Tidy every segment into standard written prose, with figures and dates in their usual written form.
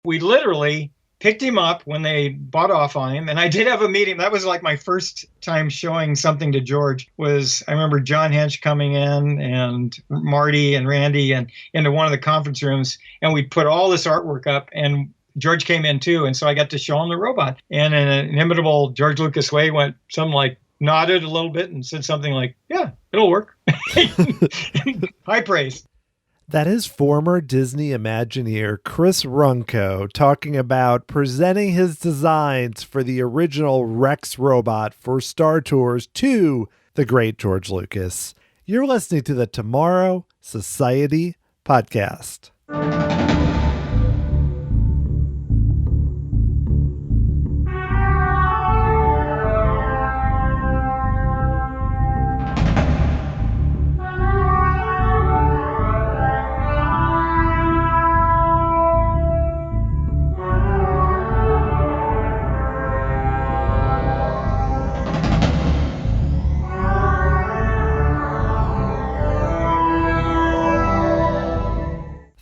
We literally picked him up when they bought off on him. And I did have a meeting. That was like my first time showing something to George. I remember John Hench coming in and Marty and Randy and into one of the conference rooms. And we put all this artwork up, and George came in too. And so I got to show him the robot. And in an inimitable George Lucas way, went something like, nodded a little bit and said something like, yeah, it'll work. High praise. That is former Disney Imagineer Chris Runco talking about presenting his designs for the original Rex robot for Star Tours to the great George Lucas. You're listening to the Tomorrow Society podcast.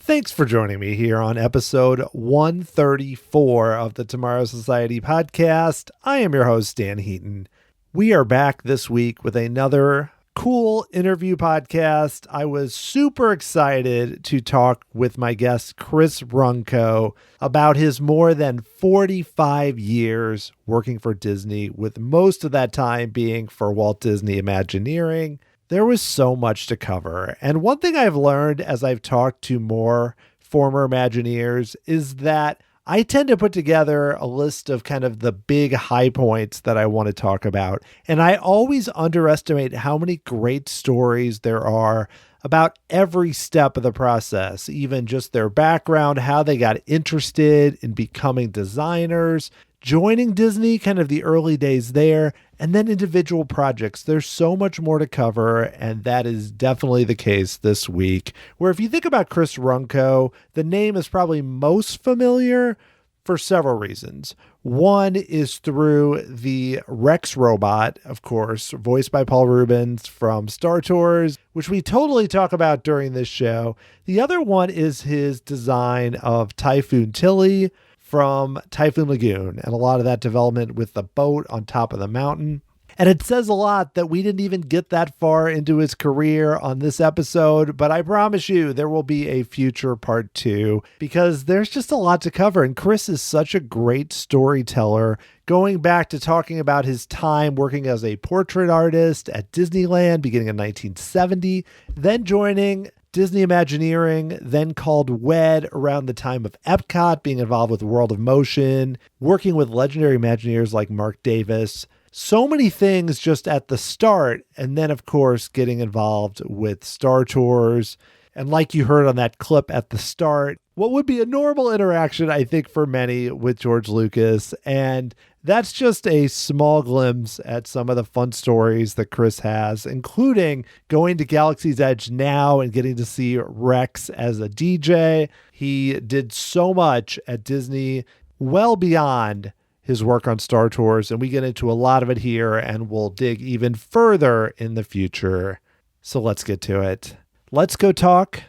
Thanks for joining me here on episode 134 of the Tomorrow Society podcast. I am your host, Dan Heaton. We are back this week with another cool interview podcast. I was super excited to talk with my guest, Chris Runco, about his more than 45 years working for Disney, with most of that time being for Walt Disney Imagineering. There was so much to cover. And one thing I've learned as I've talked to more former Imagineers is that I tend to put together a list of kind of the big high points that I want to talk about. And I always underestimate how many great stories there are about every step of the process, even just their background, how they got interested in becoming designers, joining Disney, kind of the early days there, and then individual projects. There's so much more to cover, and that is definitely the case this week, where if you think about Chris Runco, the name is probably most familiar for several reasons. One is through the Rex robot, of course, voiced by Paul Rubens from Star Tours, which we totally talk about during this show. The other one is his design of Typhoon Tilly from Typhoon Lagoon, and a lot of that development with the boat on top of the mountain. And it says a lot that we didn't even get that far into his career on this episode, but I promise you there will be a future part 2 because there's just a lot to cover. And Chris is such a great storyteller, going back to talking about his time working as a portrait artist at Disneyland beginning in 1970, then joining Disney Imagineering, then called WED around the time of EPCOT, being involved with World of Motion, working with legendary Imagineers like Marc Davis. So many things just at the start, and then, of course, getting involved with Star Tours. And like you heard on that clip at the start, what would be a normal interaction, I think, for many with George Lucas. And that's just a small glimpse at some of the fun stories that Chris has, including going to Galaxy's Edge now and getting to see Rex as a DJ. He did so much at Disney, well beyond his work on Star Tours, and we get into a lot of it here, and we'll dig even further in the future. So let's get to it. Let's go talk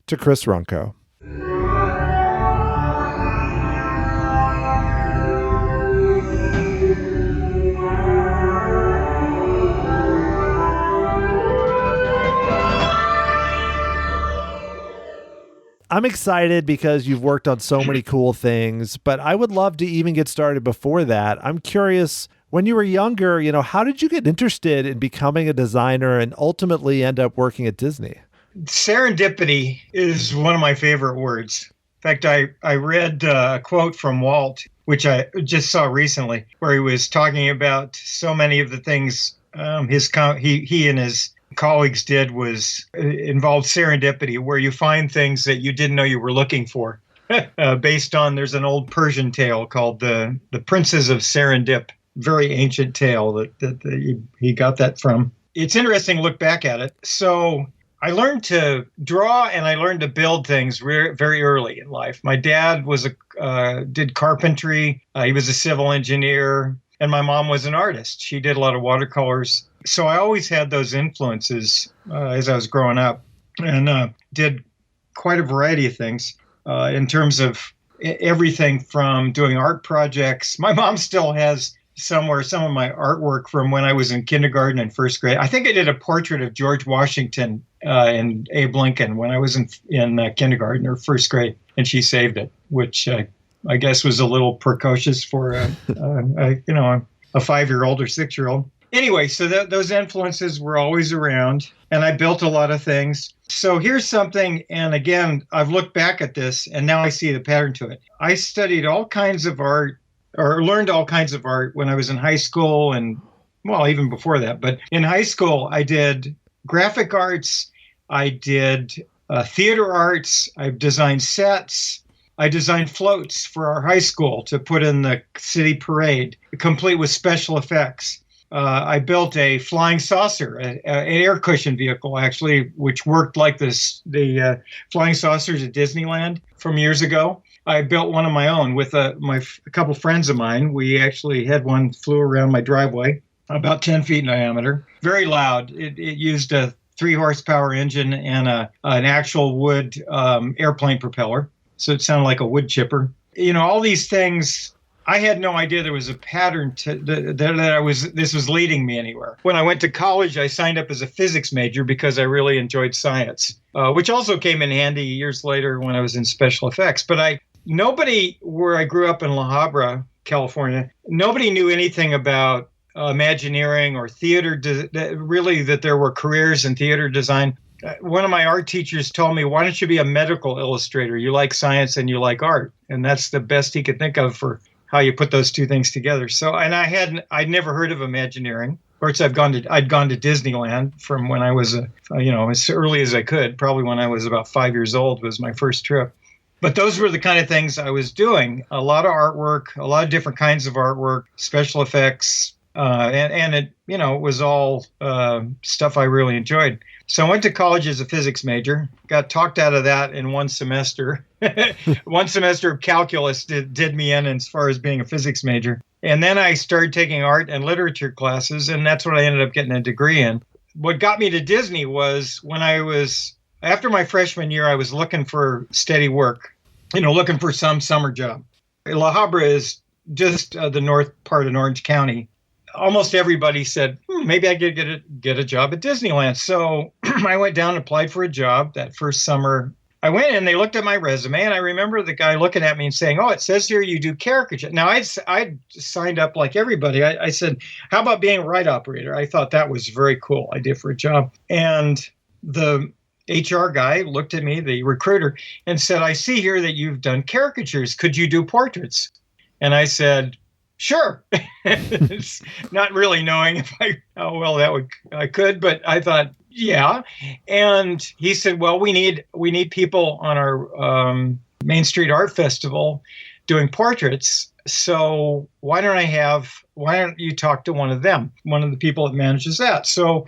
to Chris Runco. I'm excited because you've worked on so many cool things, but I would love to even get started before that. I'm curious, when you were younger, how did you get interested in becoming a designer and ultimately end up working at Disney? Serendipity is one of my favorite words. In fact, I read a quote from Walt, which I just saw recently, where he was talking about so many of the things he and his colleagues did was involved serendipity, where you find things that you didn't know you were looking for. Based on, there's an old Persian tale called the Princes of Serendip, very ancient tale that he got that from. It's interesting to look back at it. So I learned to draw and I learned to build things very early in life. My dad did carpentry. He was a civil engineer, and my mom was an artist. She did a lot of watercolors. So I always had those influences as I was growing up, and did quite a variety of things in terms of everything from doing art projects. My mom still has somewhere some of my artwork from when I was in kindergarten and first grade. I think I did a portrait of George Washington and Abe Lincoln when I was in kindergarten or first grade, and she saved it, which I guess was a little precocious for a 5-year-old or 6-year-old. Anyway, so those influences were always around, and I built a lot of things. So here's something, and again, I've looked back at this, and now I see the pattern to it. I studied all kinds of art, or learned all kinds of art when I was in high school, and, well, even before that. But in high school, I did graphic arts, I did theater arts, I designed sets, I designed floats for our high school to put in the city parade, complete with special effects. I built a flying saucer, an air cushion vehicle, actually, which worked like the flying saucers at Disneyland from years ago. I built one of my own with a couple friends of mine. We actually had one flew around my driveway, about 10 feet in diameter. Very loud. It used a 3-horsepower engine and an actual wood airplane propeller. So it sounded like a wood chipper. All these things. I had no idea there was a pattern this was leading me anywhere. When I went to college, I signed up as a physics major because I really enjoyed science, which also came in handy years later when I was in special effects. But nobody where I grew up in La Habra, California, nobody knew anything about Imagineering or theater, really that there were careers in theater design. One of my art teachers told me, why don't you be a medical illustrator? You like science and you like art. And that's the best he could think of for how you put those two things together. So, and I'd never heard of Imagineering. Of course, I'd gone to Disneyland from when I was as early as I could. Probably when I was about 5 years old was my first trip. But those were the kind of things I was doing. A lot of artwork, a lot of different kinds of artwork, special effects, and it was all stuff I really enjoyed. So I went to college as a physics major, got talked out of that in one semester. One semester of calculus did me in as far as being a physics major. And then I started taking art and literature classes, and that's what I ended up getting a degree in. What got me to Disney was after my freshman year, I was looking for steady work, looking for some summer job. La Habra is just the north part of Orange County. Almost everybody said, maybe I could get a job at Disneyland. So I went down and applied for a job that first summer. I went in, they looked at my resume, and I remember the guy looking at me and saying, it says here you do caricature. Now, I'd signed up like everybody. I said, how about being a ride operator? I thought that was a very cool idea for a job. And the HR guy looked at me, the recruiter, and said, I see here that you've done caricatures. Could you do portraits? And I said, sure. Not really knowing how well I could, but I thought, yeah. And he said, well, we need people on our Main Street Art Festival doing portraits. So why don't you talk to one of them, one of the people that manages that? So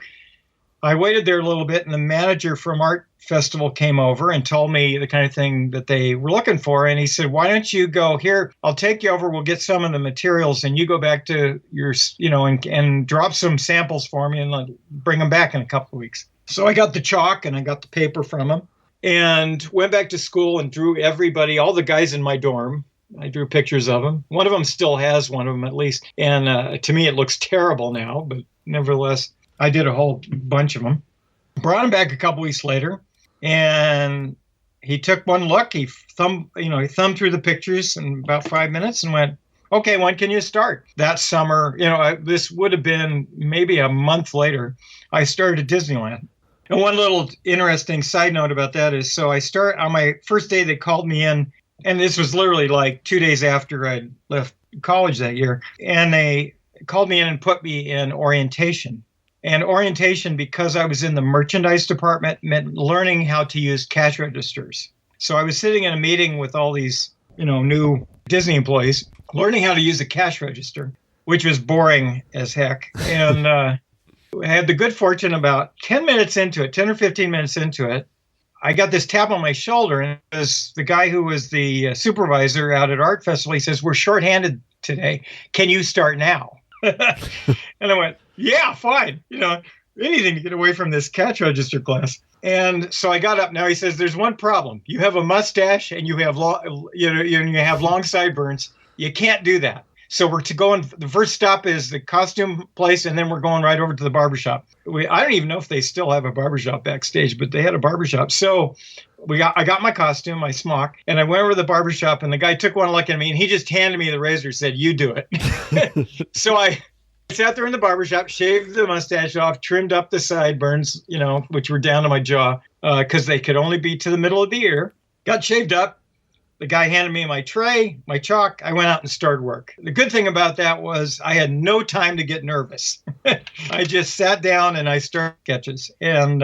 I waited there a little bit, and the manager from Art Festival came over and told me the kind of thing that they were looking for. And he said, why don't you go here? I'll take you over. We'll get some of the materials, and you go back to your, and drop some samples for me and bring them back in a couple of weeks. So I got the chalk and I got the paper from him and went back to school and drew everybody, all the guys in my dorm. I drew pictures of them. One of them still has one of them at least. And to me, it looks terrible now, but nevertheless, I did a whole bunch of them. Brought him back a couple weeks later, and he took one look. He thumbed through the pictures in about 5 minutes and went, okay, when can you start? That summer, this would have been maybe a month later, I started at Disneyland. And one little interesting side note about that is, so I start on my first day, they called me in, and this was literally like 2 days after I left college that year, and they called me in and put me in orientation. And orientation, because I was in the merchandise department, meant learning how to use cash registers. So I was sitting in a meeting with all these, new Disney employees, learning how to use a cash register, which was boring as heck. And I had the good fortune about 10 or 15 minutes into it, I got this tap on my shoulder, and it was the guy who was the supervisor out at Art Festival. He says, we're shorthanded today. Can you start now? And I went, yeah, fine. Anything to get away from this cash register class. And so I got up. Now he says, "There's one problem. You have a mustache and you have you have long sideburns. You can't do that. So we're to go, and the first stop is the costume place, and then we're going right over to the barbershop." I don't even know if they still have a barbershop backstage, but they had a barbershop. So I got my costume, my smock, and I went over to the barbershop, and the guy took one look at me, and he just handed me the razor, said, "You do it." So I sat there in the barbershop, shaved the mustache off, trimmed up the sideburns, which were down to my jaw, because they could only be to the middle of the ear. Got shaved up. The guy handed me my tray, my chalk. I went out and started work. The good thing about that was I had no time to get nervous. I just sat down and I started sketches. And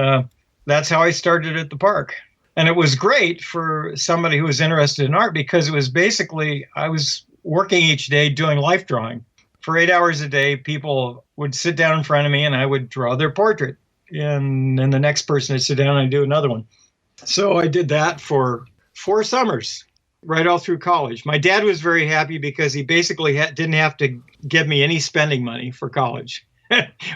that's how I started at the park. And it was great for somebody who was interested in art, because it was basically, I was working each day doing life drawing. For 8 hours a day, people would sit down in front of me and I would draw their portrait. And then the next person would sit down and I'd do another one. So I did that for 4 summers. Right all through college. My dad was very happy because he basically didn't have to give me any spending money for college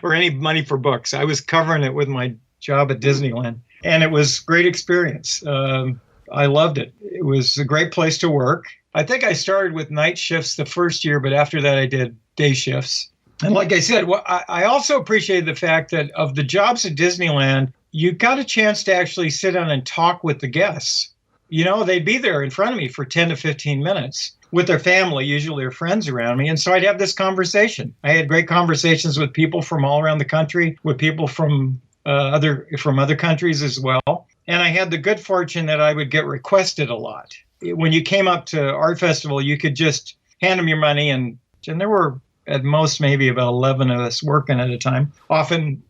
or any money for books. I was covering it with my job at Disneyland, and it was a great experience. I loved it. It was a great place to work. I think I started with night shifts the first year, but after that I did day shifts. And like I said, I also appreciated the fact that of the jobs at Disneyland, you got a chance to actually sit down and talk with the guests. They'd be there in front of me for 10 to 15 minutes with their family, usually their friends around me. And so I'd have this conversation. I had great conversations with people from all around the country, with people from other countries as well. And I had the good fortune that I would get requested a lot. When you came up to Art Festival, you could just hand them your money. And there were at most maybe about 11 of us working at a time, often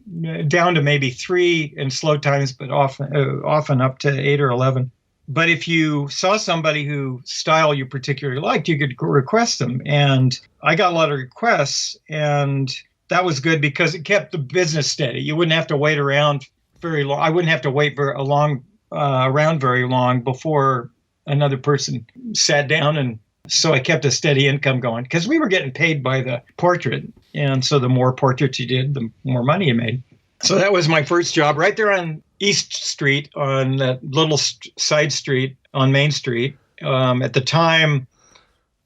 down to maybe 3 in slow times, but often up to 8 or 11. But if you saw somebody whose style you particularly liked, you could request them. And I got a lot of requests, and that was good because it kept the business steady. You wouldn't have to wait around very long. I wouldn't have to wait around very long before another person sat down. And so I kept a steady income going because we were getting paid by the portrait. And so the more portraits you did, the more money you made. So that was my first job right there on East Street, on that little side street on Main Street. At the time,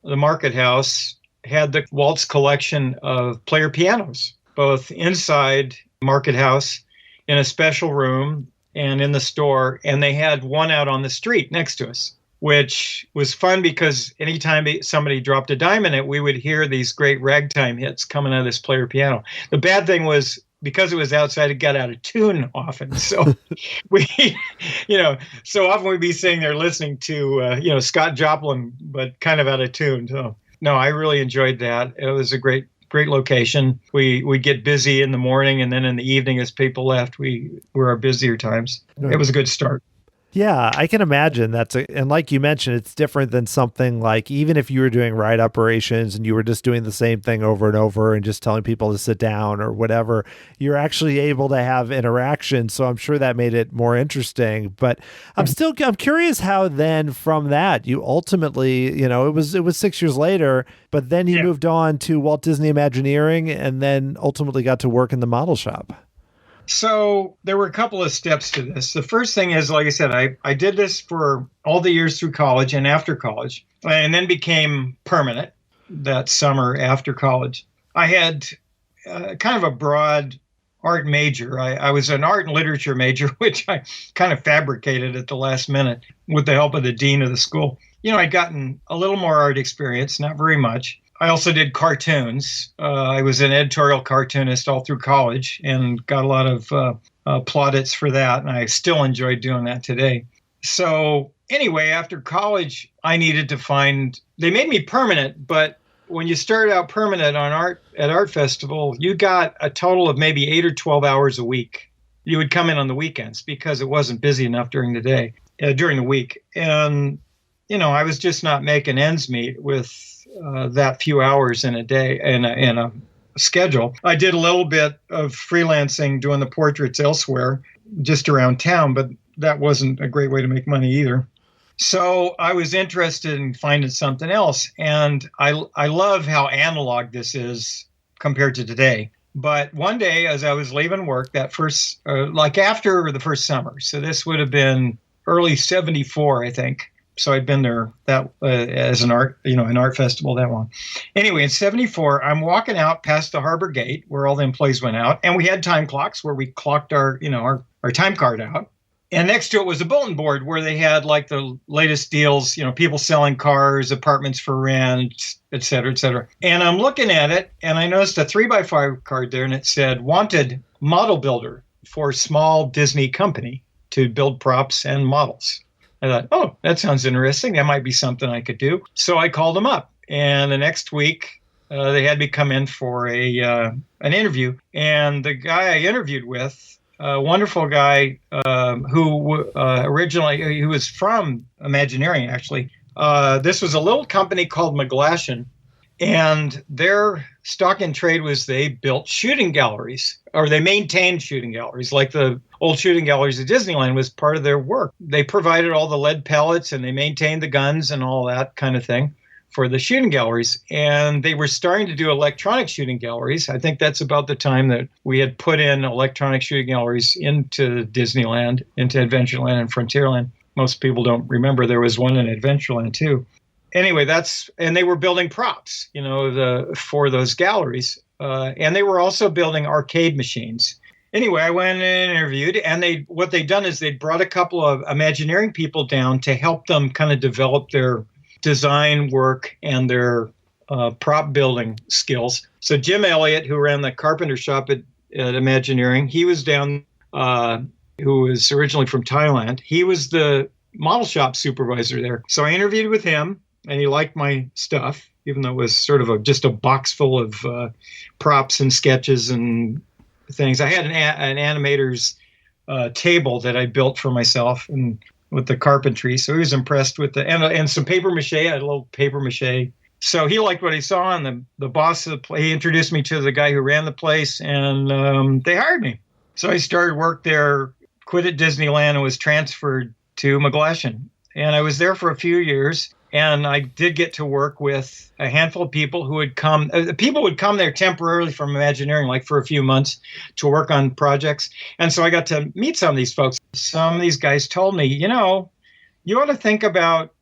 the Market House had the Walt's collection of player pianos, both inside Market House in a special room and in the store. And they had one out on the street next to us, which was fun because anytime somebody dropped a dime in it, we would hear these great ragtime hits coming out of this player piano. The bad thing was, because it was outside, it got out of tune often. So so often we'd be sitting there listening to, Scott Joplin, but kind of out of tune. So no, I really enjoyed that. It was a great location. We'd get busy in the morning, and then in the evening as people left, we were our busier times. It was a good start. Yeah, I can imagine and like you mentioned, it's different than something like, even if you were doing ride operations and you were just doing the same thing over and over and just telling people to sit down or whatever, you're actually able to have interaction. So I'm sure that made it more interesting, but I'm curious how then from that you ultimately, it was 6 years later, but then you moved on to Walt Disney Imagineering and then ultimately got to work in the model shop. So there were a couple of steps to this. The first thing is, like I said, I did this for all the years through college and after college, and then became permanent that summer after college. I had kind of a broad art major. I was an art and literature major, which I kind of fabricated at the last minute with the help of the dean of the school. I'd gotten a little more art experience, not very much. I also did cartoons. I was an editorial cartoonist all through college and got a lot of plaudits for that. And I still enjoy doing that today. So anyway, after college, I needed to they made me permanent, but when you started out permanent at Art Festival, you got a total of maybe 8 or 12 hours a week. You would come in on the weekends because it wasn't busy enough during the week. And, I was just not making ends meet with that few hours in a day in a schedule. I did a little bit of freelancing doing the portraits elsewhere, just around town, but that wasn't a great way to make money either. So I was interested in finding something else. And I love how analog this is compared to today. But one day, as I was leaving work, that first, like after the first summer, so this would have been early '74, I think. So I'd been there that as an art festival that long. Anyway, in '74, I'm walking out past the harbor gate where all the employees went out, and we had time clocks where we clocked our time card out. And next to it was a bulletin board where they had like the latest deals, people selling cars, apartments for rent, et cetera, et cetera. And I'm looking at it, and I noticed a 3x5 card there, and it said, wanted model builder for small Disney company to build props and models. I thought, oh, that sounds interesting. That might be something I could do. So I called them up. And the next week, they had me come in for an interview. And the guy I interviewed with, a wonderful guy who originally, he was from Imagineering, actually. This was a little company called McGlashan, and their stock in trade was they built shooting galleries, or they maintained shooting galleries, like the old shooting galleries at Disneyland was part of their work. They provided all the lead pellets, and they maintained the guns and all that kind of thing for the shooting galleries. And they were starting to do electronic shooting galleries. I think that's about the time that we had put in electronic shooting galleries into Disneyland, into Adventureland and Frontierland. Most people don't remember there was one in Adventureland too. Anyway, and they were building props, for those galleries. And they were also building arcade machines. Anyway, I went and interviewed, and what they'd done is they'd brought a couple of Imagineering people down to help them kind of develop their design work and their prop building skills. So Jim Elliott, who ran the carpenter shop at Imagineering, he was down, who was originally from Thailand. He was the model shop supervisor there. So I interviewed with him, and he liked my stuff, even though it was sort of just a box full of props and sketches and things. I had an animator's table that I built for myself and with the carpentry. So he was impressed with and some paper mache. I had a little paper mache. So he liked what he saw, and the boss of the place, he introduced me to the guy who ran the place, and they hired me. So I started work there, quit at Disneyland, and was transferred to McGlashan. And I was there for a few years, and I did get to work with a handful of people who would come. People would come there temporarily from Imagineering, like for a few months, to work on projects. And so I got to meet some of these folks. Some of these guys told me, you ought to think about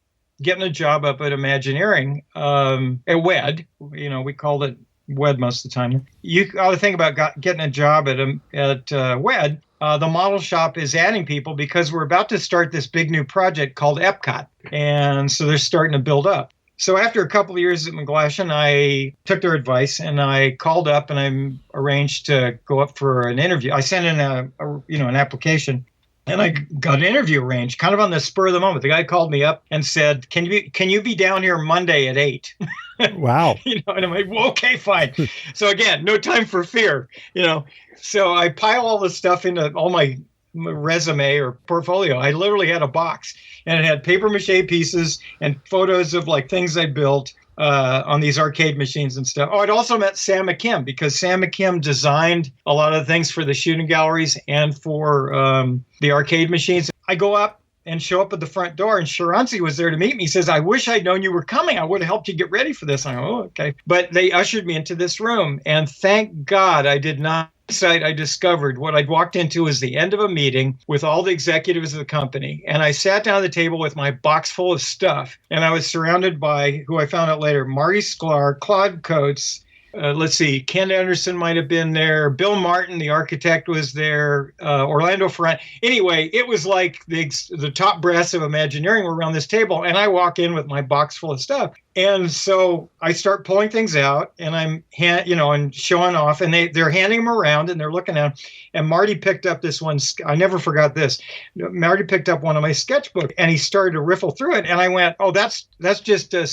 getting a job up at Imagineering, at WED. We called it WED most of the time. You ought to think about getting a job at WED. The model shop is adding people because we're about to start this big new project called EPCOT. And so they're starting to build up. So after a couple of years at McGlashan, I took their advice and I called up and I arranged to go up for an interview. I sent in an application, and I got an interview arranged kind of on the spur of the moment. The guy called me up and said, can you be down here Monday at 8? Wow. And I'm like, well, okay, fine. So again, no time for fear, So I pile all this stuff into all my resume or portfolio. I literally had a box, and it had paper mache pieces and photos of like things I built on these arcade machines and stuff. Oh, I'd also met Sam McKim, because Sam McKim designed a lot of things for the shooting galleries and for the arcade machines. I go up and show up at the front door, and Shakespeare was there to meet me. He says, I wish I'd known you were coming. I would have helped you get ready for this. I go, oh, okay. But they ushered me into this room, and thank God I did not. I discovered what I'd walked into was the end of a meeting with all the executives of the company. And I sat down at the table with my box full of stuff. And I was surrounded by, who I found out later, Marty Sklar, Claude Coates. Ken Anderson might have been there. Bill Martin, the architect, was there. Orlando Ferrand. Anyway, it was like the top brass of Imagineering were around this table. And I walk in with my box full of stuff. And so I start pulling things out, and I'm, and showing off, and they're handing them around, and they're looking at them. And Marty picked up this one. I never forgot this. Marty picked up one of my sketchbooks, and he started to riffle through it. And I went, oh, that's just a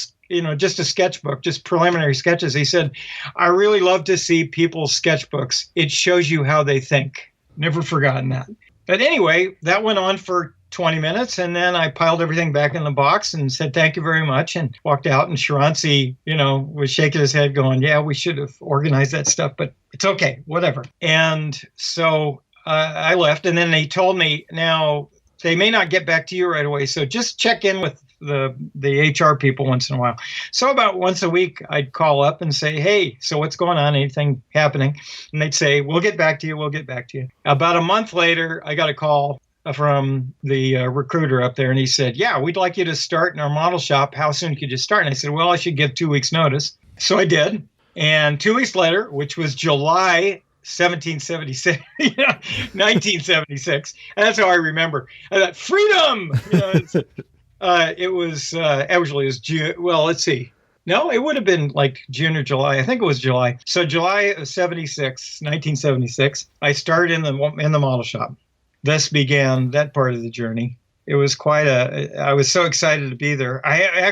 sketchbook, just preliminary sketches. He said, I really love to see people's sketchbooks. It shows you how they think. Never forgotten that. But anyway, that went on for 20 minutes, and then I piled everything back in the box and said, thank you very much, and walked out. And Shakespeare, was shaking his head going, yeah, we should have organized that stuff, but it's okay, whatever. And so I left, and then they told me, now, they may not get back to you right away, so just check in with the HR people once in a while. So about once a week, I'd call up and say, hey, so what's going on? Anything happening? And they'd say, we'll get back to you. We'll get back to you. About a month later, I got a call from the recruiter up there, and he said, yeah, we'd like you to start in our model shop. How soon could you start? And I said, well, I should give 2 weeks notice. So I did. And 2 weeks later, which was July 1976, 1976. And that's how I remember. I thought, freedom! It was actually, it was June. Well, let's see. No, it would have been like June or July. I think it was July. So July of 1976, I started in the model shop. Thus began that part of the journey. It was I was so excited to be there. I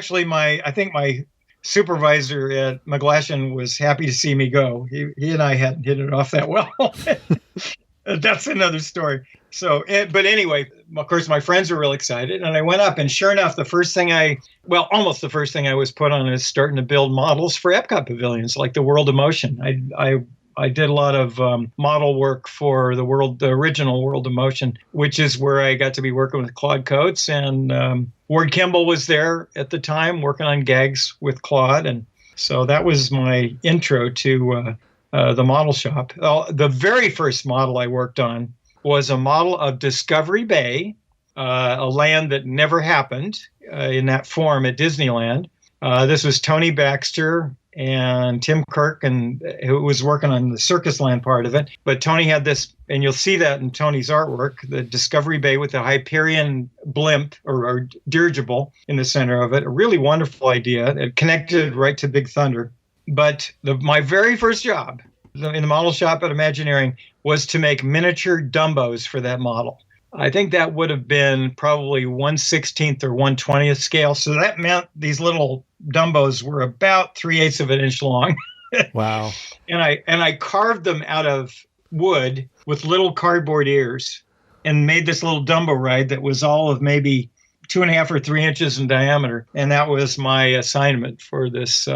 think my supervisor at McGlashan was happy to see me go. He and I hadn't hit it off that well. That's another story. So, but anyway, of course, my friends were real excited, and I went up, and sure enough, almost the first thing I was put on is starting to build models for EPCOT pavilions, like the World of Motion. I did a lot of model work for the original World of Motion, which is where I got to be working with Claude Coates, and Ward Kimball was there at the time working on gags with Claude. And so that was my intro to the model shop. The very first model I worked on was a model of Discovery Bay, a land that never happened in that form at Disneyland. This was Tony Baxter and Tim Kirk, and who was working on the Circus Land part of it. But Tony had this, and you'll see that in Tony's artwork, the Discovery Bay with the Hyperion blimp or dirigible in the center of it. A really wonderful idea. It connected right to Big Thunder. But my very first job in the model shop at Imagineering was to make miniature Dumbos for that model. I think that would have been probably 1/16 or 1/20 scale. So that meant these little Dumbos were about 3/8 of an inch long. Wow. And I carved them out of wood with little cardboard ears and made this little Dumbo ride that was all of maybe 2.5 or 3 inches in diameter. And that was my assignment for this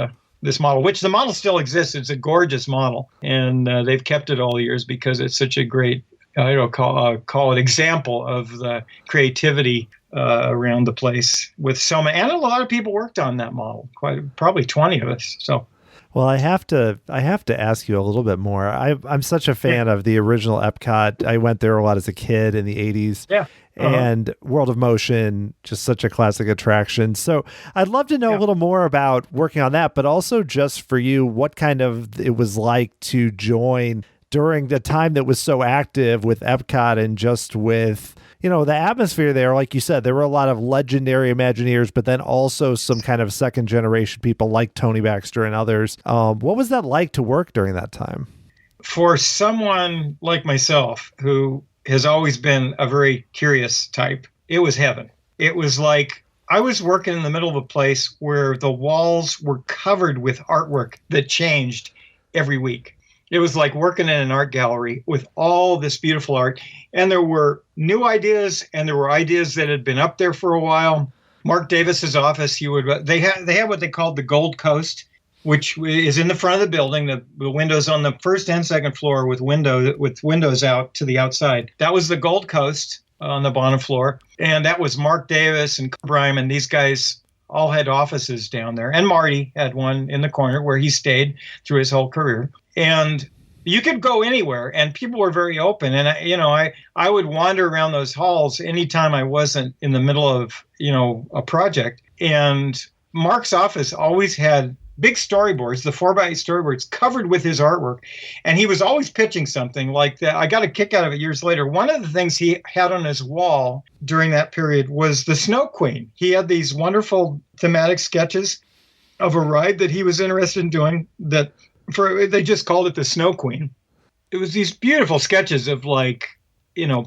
model, which the model still exists. It's a gorgeous model. And they've kept it all years because it's such a great, call it example of the creativity around the place with so many, and a lot of people worked on that model, probably 20 of us. So, well, I have to ask you a little bit more. I'm such a fan of the original EPCOT. I went there a lot as a kid in the 80s. Yeah. And World of Motion, just such a classic attraction. So I'd love to know a little more about working on that, but also just for you, what kind of it was like to join during the time that was so active with EPCOT and just with, the atmosphere there. Like you said, there were a lot of legendary Imagineers, but then also some kind of second generation people like Tony Baxter and others. What was that like to work during that time? For someone like myself, who has always been a very curious type, it was heaven. It was like I was working in the middle of a place where the walls were covered with artwork that changed every week. It was like working in an art gallery with all this beautiful art. And there were new ideas, and there were ideas that had been up there for a while. Marc Davis's office, they had what they called the Gold Coast, which is in the front of the building, the windows on the first and second floor with windows out to the outside. That was the Gold Coast on the bottom floor. And that was Marc Davis and Brime, and these guys all had offices down there. And Marty had one in the corner where he stayed through his whole career. And you could go anywhere, and people were very open. And I would wander around those halls anytime I wasn't in the middle of a project. And Mark's office always had big storyboards, the 4x8 storyboards covered with his artwork. And he was always pitching something like that. I got a kick out of it years later. One of the things he had on his wall during that period was the Snow Queen. He had these wonderful thematic sketches of a ride that he was interested in doing they just called it the Snow Queen. It was these beautiful sketches of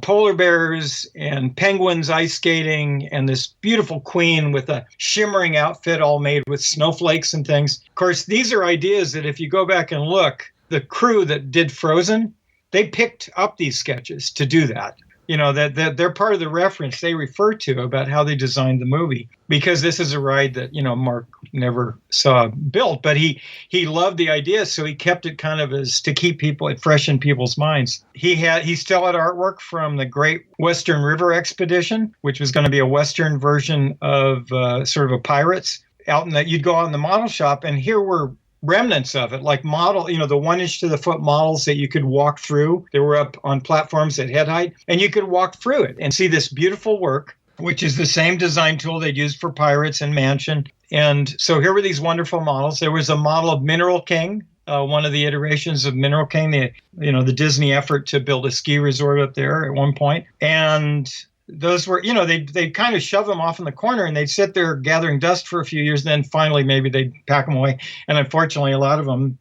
polar bears and penguins ice skating and this beautiful queen with a shimmering outfit all made with snowflakes and things. Of course, these are ideas that if you go back and look, the crew that did Frozen, they picked up these sketches to do that. that they're part of the reference they refer to about how they designed the movie, because this is a ride that, Marc never saw built, but he loved the idea. So he kept it kind of as to keep it fresh in people's minds. He still had artwork from the Great Western River Expedition, which was going to be a Western version of sort of a Pirates out in that you'd go out in the model shop, and here were remnants of it, like model, the 1 inch to the foot models that you could walk through. They were up on platforms at head height, and you could walk through it and see this beautiful work, which is the same design tool they'd used for Pirates and Mansion. And so here were these wonderful models. There was a model of Mineral King, one of the iterations of Mineral King, the Disney effort to build a ski resort up there at one point. And those were, they'd kind of shove them off in the corner, and they'd sit there gathering dust for a few years. Then finally, maybe they'd pack them away. And unfortunately, a lot of them,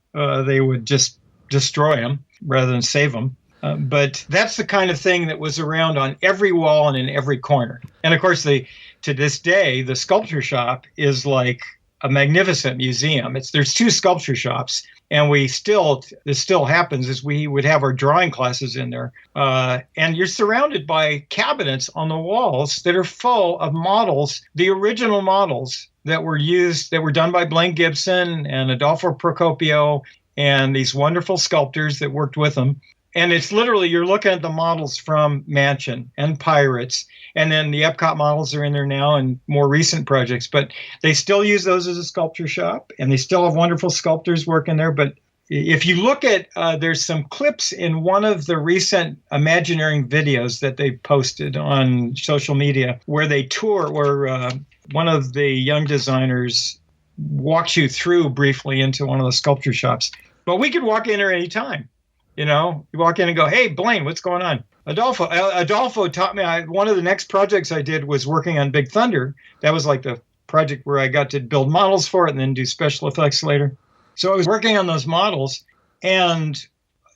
they would just destroy them rather than save them. But that's the kind of thing that was around on every wall and in every corner. And of course, to this day, the sculpture shop is like a magnificent museum. There's 2 sculpture shops, and this still happens, is we would have our drawing classes in there. And you're surrounded by cabinets on the walls that are full of models, the original models that were done by Blaine Gibson and Adolfo Procopio and these wonderful sculptors that worked with them. And it's literally, you're looking at the models from Mansion and Pirates, and then the EPCOT models are in there now and more recent projects, but they still use those as a sculpture shop, and they still have wonderful sculptors working there. But if you look at, there's some clips in one of the recent Imagineering videos that they posted on social media where they tour, where one of the young designers walks you through briefly into one of the sculpture shops. But we could walk in there anytime. You walk in and go, "Hey, Blaine, what's going on?" Adolfo taught me, one of the next projects I did was working on Big Thunder. That was like the project where I got to build models for it and then do special effects later. So I was working on those models, and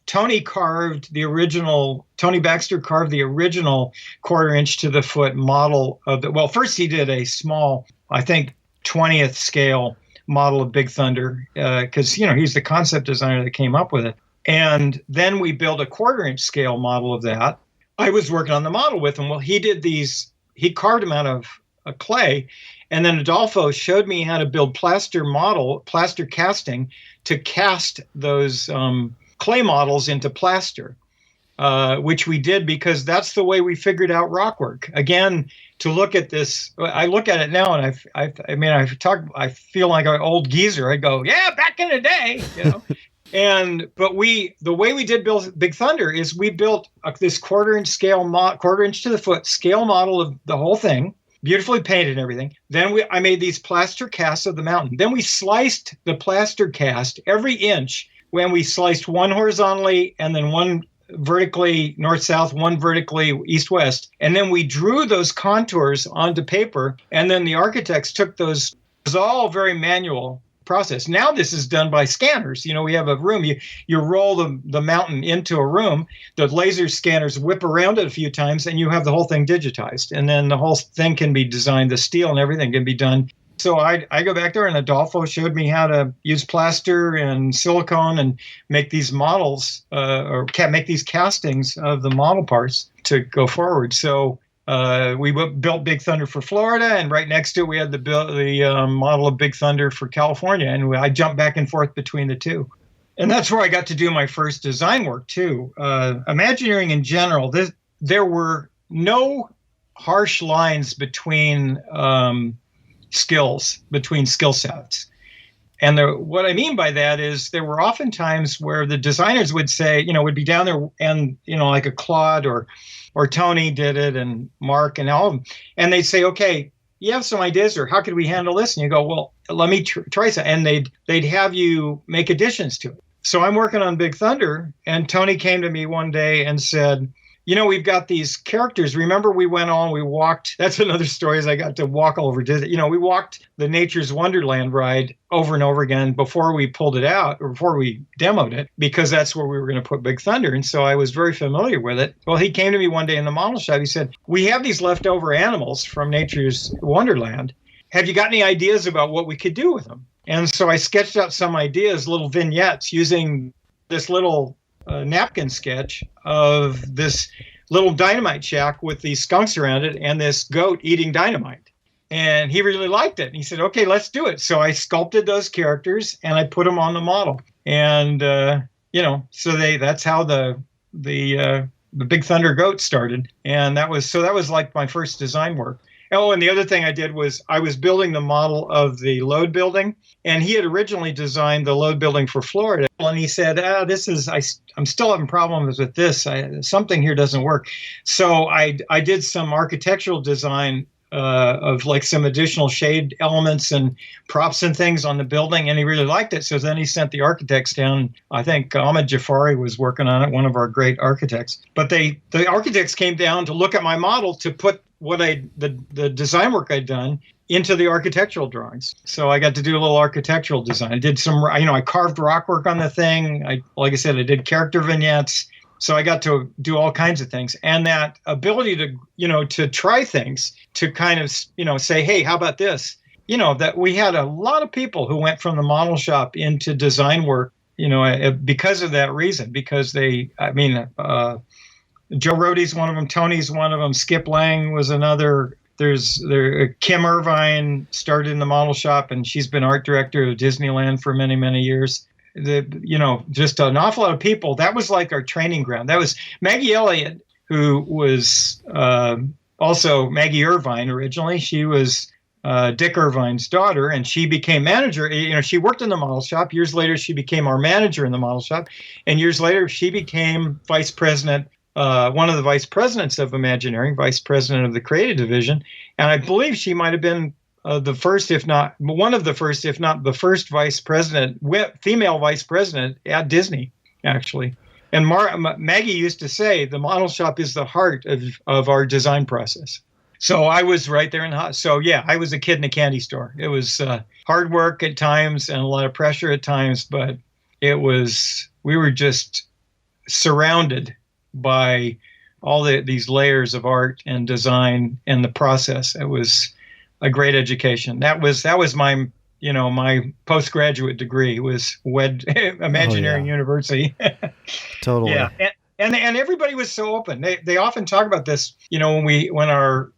Tony Baxter carved the original 1/4 inch to the foot model of first he did a small, I think 20th scale model of Big Thunder, because, he's the concept designer that came up with it. And then we built a 1/4 inch scale model of that. I was working on the model with him. Well, he carved them out of clay. And then Adolfo showed me how to build plaster casting to cast those clay models into plaster, which we did because that's the way we figured out rock work. Again, to look at this, I look at it now and I feel like an old geezer. I go, yeah, back in the day, But the way we did build Big Thunder is we built this 1/4 inch scale, 1/4 inch to the foot scale model of the whole thing, beautifully painted and everything. Then I made these plaster casts of the mountain. Then we sliced the plaster cast every inch, when we sliced one horizontally and then one vertically north-south, one vertically east-west. And then we drew those contours onto paper. And then the architects took those. It was all very manual process. Now this is done by scanners. We have a room. You roll the mountain into a room. The laser scanners whip around it a few times, and you have the whole thing digitized. And then the whole thing can be designed. The steel and everything can be done. So I go back there, and Adolfo showed me how to use plaster and silicone and make these models, or make these castings of the model parts to go forward. So we built Big Thunder for Florida, and right next to it, we had the model of Big Thunder for California, and I jumped back and forth between the two. And that's where I got to do my first design work, too. Imagineering in general, there were no harsh lines between skill sets. And what I mean by that is there were often times where the designers would say, would be down there and, like a Claude or Tony did it, and Marc and all of them. And they'd say, okay, you have some ideas, or how could we handle this? And you go, well, let me try some. And they'd have you make additions to it. So I'm working on Big Thunder, and Tony came to me one day and said, we've got these characters. Remember, we walked. That's another story, is I got to walk all over Disney. We walked the Nature's Wonderland ride over and over again before we pulled it out, or before we demoed it, because that's where we were going to put Big Thunder. And so I was very familiar with it. Well, he came to me one day in the model shop. He said, we have these leftover animals from Nature's Wonderland. Have you got any ideas about what we could do with them? And so I sketched out some ideas, little vignettes, using this little napkin sketch of this little dynamite shack with these skunks around it and this goat eating dynamite. And he really liked it. And he said, okay, let's do it. So I sculpted those characters and I put them on the model. And, so that's how the Big Thunder Goat started. And that was like my first design work. Oh, and the other thing I did was I was building the model of the load building, and he had originally designed the load building for Florida. And he said, I'm still having problems with this. Something here doesn't work. So I did some architectural design of like some additional shade elements and props and things on the building, and he really liked it. So then he sent the architects down. I think Ahmed Jafari was working on it, one of our great architects. But the architects came down to look at my model to put the design work I'd done into the architectural drawings. So I got to do a little architectural design. I did some, I carved rock work on the thing. Like I said, I did character vignettes. So I got to do all kinds of things. And that ability to try things, to kind of, say, hey, how about this? That we had a lot of people who went from the model shop into design work, because of that reason, because Joe Rohde's one of them, Tony's one of them, Skip Lang was another. Kim Irvine started in the model shop, and she's been art director of Disneyland for many, many years. Just an awful lot of people. That was like our training ground. That was Maggie Elliott, who was also Maggie Irvine originally. She was Dick Irvine's daughter, and she became manager. She worked in the model shop. Years later, she became our manager in the model shop. And years later, she became vice president, one of the vice presidents of Imagineering, vice president of the creative division. And I believe she might have been the first, if not one of the first, if not the first vice president, female vice president at Disney, actually. And Maggie used to say the model shop is the heart of our design process. So I was right there I was a kid in a candy store. It was hard work at times and a lot of pressure at times, but we were just surrounded by all these layers of art and design and the process. It was a great education. That was my my postgraduate degree was Imagineering University. Totally. Yeah, and everybody was so open. They often talk about this. When our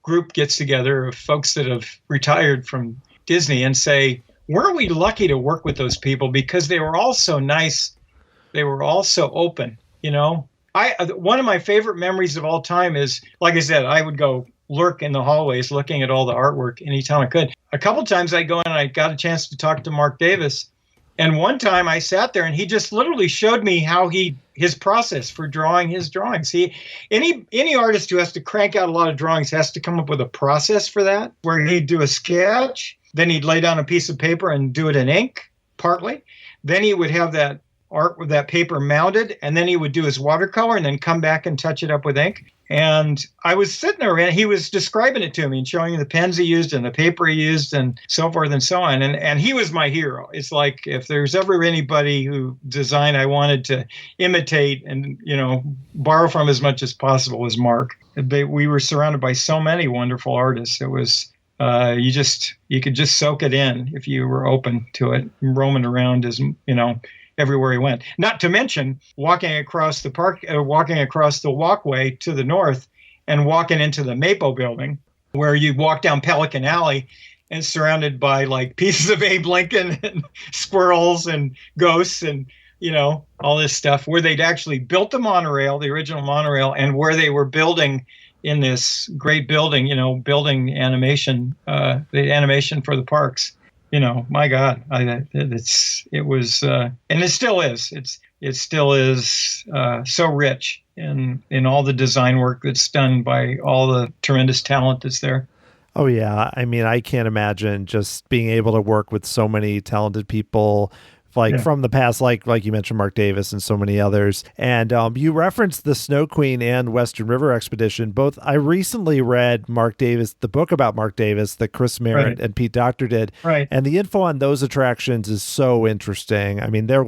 group gets together of folks that have retired from Disney and say, weren't we lucky to work with those people because they were all so nice, they were all so open. One of my favorite memories of all time is, like I said, I would go lurk in the hallways looking at all the artwork anytime I could. A couple times I'd go in and I got a chance to talk to Marc Davis. And one time I sat there and he just literally showed me how his process for drawing his drawings. Any artist who has to crank out a lot of drawings has to come up with a process for that, where he'd do a sketch, then he'd lay down a piece of paper and do it in ink, partly. Then he would have that art with that paper mounted, and then he would do his watercolor and then come back and touch it up with ink. And I was sitting there and he was describing it to me and showing me the pens he used and the paper he used and so forth and so on. And he was my hero. It's like if there's ever anybody who designed I wanted to imitate and, borrow from as much as possible was Marc. We were surrounded by so many wonderful artists. It was, you could just soak it in if you were open to it, roaming around as, everywhere he went. Not to mention walking across the park, walking across the walkway to the north and walking into the Mapo building, where you walk down Pelican Alley and surrounded by like pieces of Abe Lincoln and squirrels and ghosts and, all this stuff, where they'd actually built the monorail, the original monorail, and where they were building in this great building, building animation, the animation for the parks. My God, it was, and it still is. It still is so rich in all the design work that's done by all the tremendous talent that's there. Oh yeah, I mean, I can't imagine just being able to work with so many talented people. From the past, like you mentioned, Marc Davis and so many others. And you referenced the Snow Queen and Western River Expedition. Both, I recently read Marc Davis, the book about Marc Davis that Chris Merritt and Pete Docter did. Right. And the info on those attractions is so interesting. I mean, they're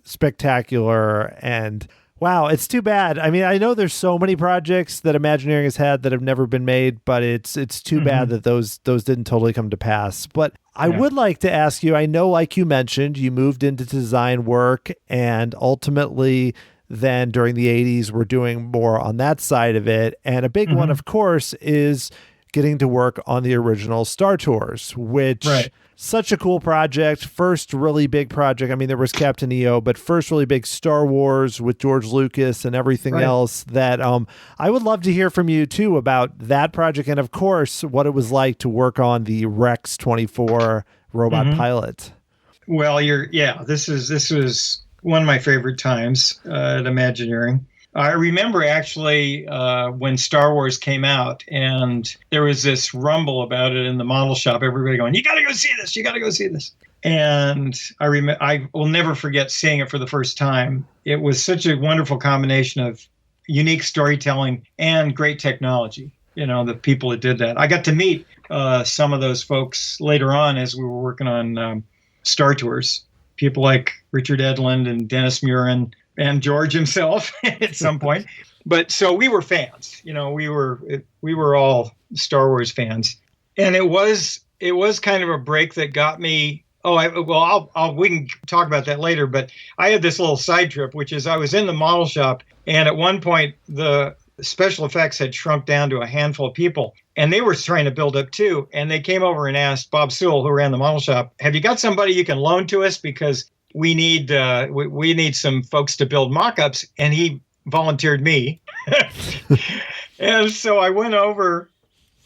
spectacular. And wow, it's too bad. I mean, I know there's so many projects that Imagineering has had that have never been made, but it's too bad that those didn't totally come to pass. But I would like to ask you, I know, like you mentioned, you moved into design work and ultimately then during the 80s, we're doing more on that side of it. And a big one, of course, is getting to work on the original Star Tours, which such a cool project. First really big project. I mean, there was Captain EO, but first really big Star Wars with George Lucas and everything else that I would love to hear from you too about that project. And of course, what it was like to work on the RX-24 robot pilot. Well, this was one of my favorite times at Imagineering. I remember actually when Star Wars came out and there was this rumble about it in the model shop, everybody going, you got to go see this. You got to go see this. And I will never forget seeing it for the first time. It was such a wonderful combination of unique storytelling and great technology. The people that did that. I got to meet some of those folks later on as we were working on Star Tours. People like Richard Edlund and Dennis Murin and George himself at some point. But so we were fans, we were all Star Wars fans. And it was kind of a break that got me. We can talk about that later, but I had this little side trip, which is I was in the model shop. And at one point the special effects had shrunk down to a handful of people and they were trying to build up too. And they came over and asked Bob Sewell, who ran the model shop, have you got somebody you can loan to us? Because we need some folks to build mock-ups, and he volunteered me. And so I went over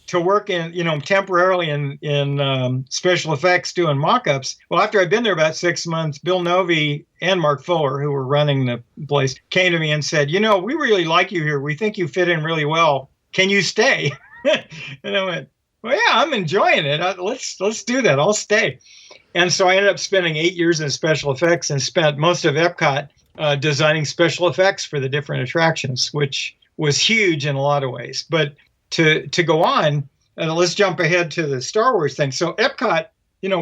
to work temporarily in special effects doing mock-ups. Well, after I'd been there about 6 months, Bill Novy and Mark Fuller, who were running the place, came to me and said, we really like you here. We think you fit in really well. Can you stay? And I went, well, yeah, I'm enjoying it. Let's do that. I'll stay. And so I ended up spending 8 years in special effects and spent most of EPCOT designing special effects for the different attractions, which was huge in a lot of ways. But to go on, let's jump ahead to the Star Wars thing. So EPCOT,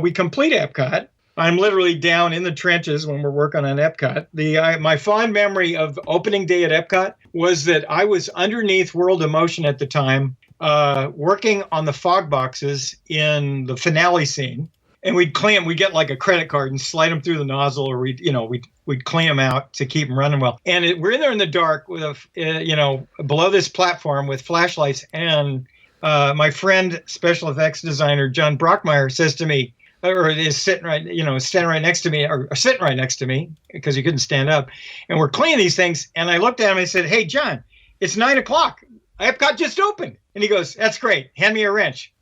we complete EPCOT. I'm literally down in the trenches when we're working on EPCOT. My fond memory of opening day at EPCOT was that I was underneath World of Motion at the time, working on the fog boxes in the finale scene. And we'd get like a credit card and slide them through the nozzle, or we'd clean them out to keep them running well. And we're in there in the dark with below this platform with flashlights. And my friend, special effects designer John Brockmeyer, says to me, or is standing right next to me, or sitting right next to me because he couldn't stand up. And we're cleaning these things. And I looked at him and I said, hey, John, it's 9:00. EPCOT just opened. And he goes, that's great. Hand me a wrench.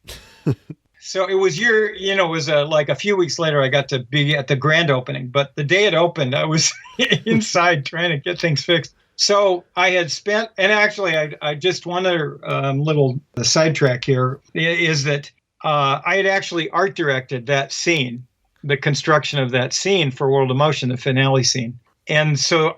So it was like a few weeks later, I got to be at the grand opening. But the day it opened, I was inside trying to get things fixed. So I had spent, and actually, I just one other little sidetrack here is that I had actually art directed that scene, the construction of that scene for World of Motion, the finale scene. And so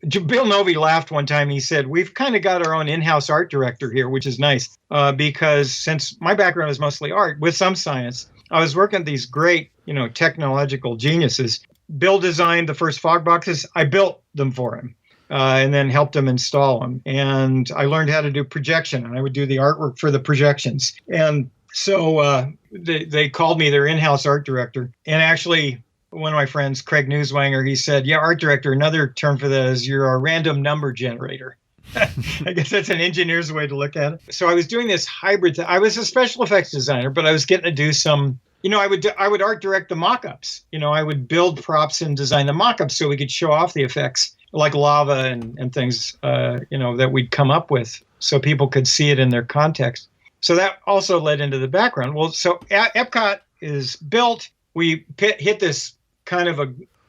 Bill Novy laughed one time. He said, we've kind of got our own in-house art director here, which is nice because since my background is mostly art with some science, I was working with these great, technological geniuses. Bill designed the first fog boxes. I built them for him and then helped him install them. And I learned how to do projection, and I would do the artwork for the projections. And so they called me their in-house art director. And actually, one of my friends, Craig Newswanger, he said, yeah, art director, another term for that is you're a random number generator. I guess that's an engineer's way to look at it. So I was doing this hybrid. I was a special effects designer, but I was getting to do some, I would art direct the mock-ups. I would build props and design the mock-ups so we could show off the effects like lava and things, that we'd come up with so people could see it in their context. So that also led into the background. Well, so EPCOT is built. We hit this kind of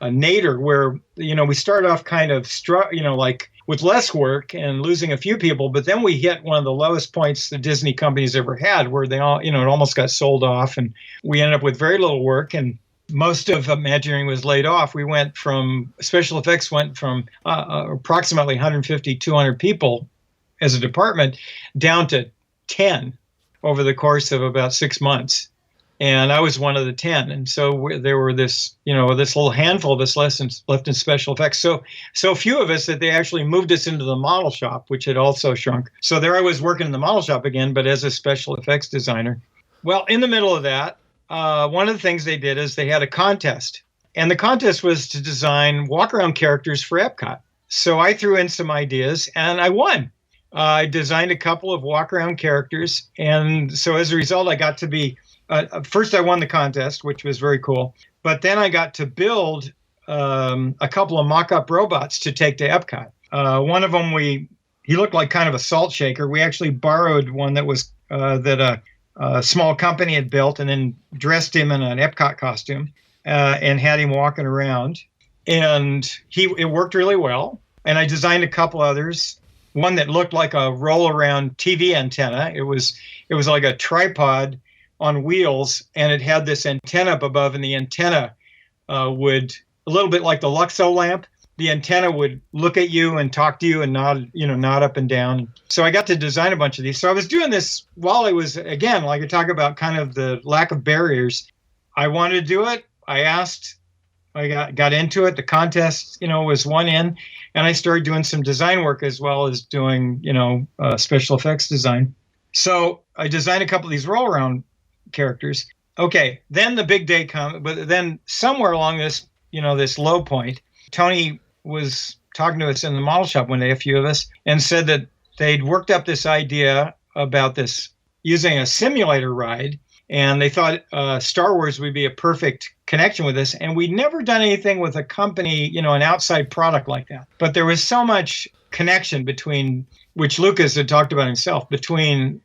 a nadir where, we start off kind of, like with less work and losing a few people, but then we hit one of the lowest points the Disney company's ever had where they all, it almost got sold off and we ended up with very little work and most of Imagineering was laid off. Special effects went from approximately 150, 200 people as a department down to 10 over the course of about 6 months. And I was one of the 10. And so there were this little handful of us left in special effects. So few of us that they actually moved us into the model shop, which had also shrunk. So there I was working in the model shop again, but as a special effects designer. Well, in the middle of that, one of the things they did is they had a contest. And the contest was to design walk-around characters for EPCOT. So I threw in some ideas and I won. I designed a couple of walk around characters. And so as a result, I got to be, first I won the contest, which was very cool. But then I got to build a couple of mock-up robots to take to EPCOT. One of them, he looked like kind of a salt shaker. We actually borrowed one that was that a small company had built and then dressed him in an EPCOT costume and had him walking around. And it worked really well. And I designed a couple others. One that looked like a roll-around TV antenna. It was like a tripod on wheels, and it had this antenna up above, and the antenna would, a little bit like the Luxo lamp, the antenna would look at you and talk to you and nod up and down. So I got to design a bunch of these. So I was doing this while I was, again, like I talk about kind of the lack of barriers. I wanted to do it. I asked, I got into it. The contest, was one in, and I started doing some design work as well as doing, special effects design. So I designed a couple of these roll-around characters. Okay, then the big day comes, but then somewhere along this, this low point, Tony was talking to us in the model shop one day, a few of us, and said that they'd worked up this idea about this using a simulator ride, and they thought Star Wars would be a perfect connection with this. And we'd never done anything with a company, an outside product like that. But there was so much connection between, which Lucas had talked about himself, between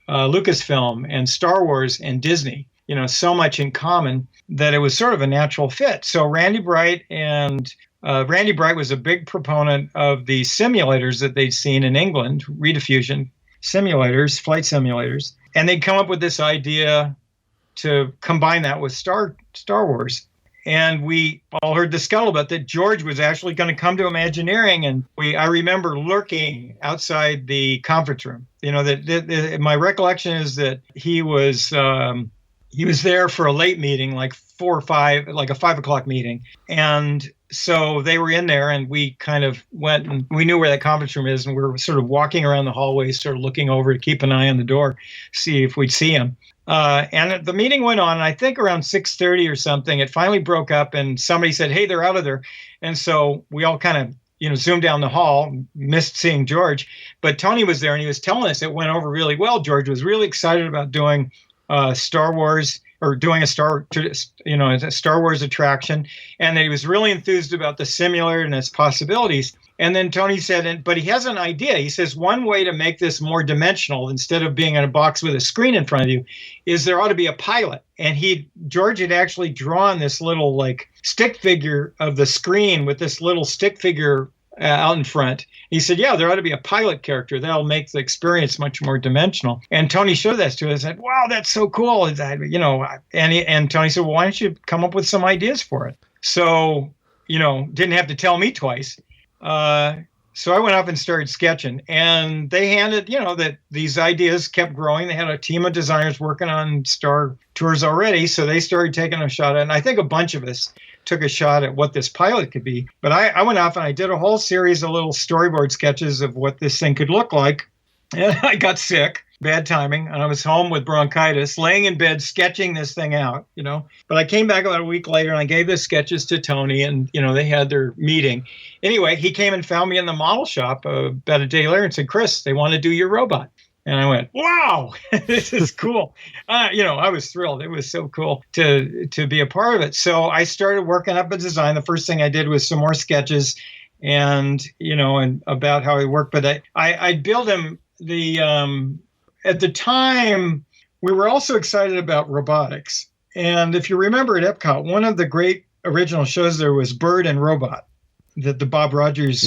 Lucasfilm and Star Wars and Disney, so much in common that it was sort of a natural fit. So Randy Bright was a big proponent of the simulators that they'd seen in England, rediffusion simulators, flight simulators. And they'd come up with this idea to combine that with Star Wars. And we all heard the scuttlebutt that George was actually going to come to Imagineering. And I remember lurking outside the conference room. My recollection is that he was there for a late meeting, like 4 or 5, like a 5 o'clock meeting. And so they were in there, and we kind of went, and we knew where that conference room is, and we were sort of walking around the hallway, sort of looking over to keep an eye on the door, see if we'd see him. And the meeting went on, and I think around 6:30 or something, it finally broke up, and somebody said, "Hey, they're out of there." And so we all kind of, zoomed down the hall, missed seeing George. But Tony was there, and he was telling us it went over really well. George was really excited about doing Star Wars, or doing a Star Wars attraction, and that he was really enthused about the simulator and its possibilities. And then Tony said, but he has an idea. He says, one way to make this more dimensional, instead of being in a box with a screen in front of you, is there ought to be a pilot. And George had actually drawn this little like stick figure of the screen with this little stick figure out in front. He said, yeah, there ought to be a pilot character. That'll make the experience much more dimensional. And Tony showed that to us and said, wow, that's so cool. And Tony said, well, why don't you come up with some ideas for it? So, didn't have to tell me twice. So I went up and started sketching, and they handed, that these ideas kept growing. They had a team of designers working on Star Tours already. So they started taking a shot at it. And I think a bunch of us took a shot at what this pilot could be. But I went off and I did a whole series of little storyboard sketches of what this thing could look like. And I got sick, bad timing, and I was home with bronchitis, laying in bed, sketching this thing out, But I came back about a week later and I gave the sketches to Tony, and, they had their meeting. Anyway, he came and found me in the model shop about a day later and said, Chris, they want to do your robot. And I went, wow, this is cool. I was thrilled. It was so cool to be a part of it. So I started working up a design. The first thing I did was some more sketches and about how it worked. But I built him at the time, we were also excited about robotics. And if you remember at EPCOT, one of the great original shows there was Bird and Robot, that the Bob Rogers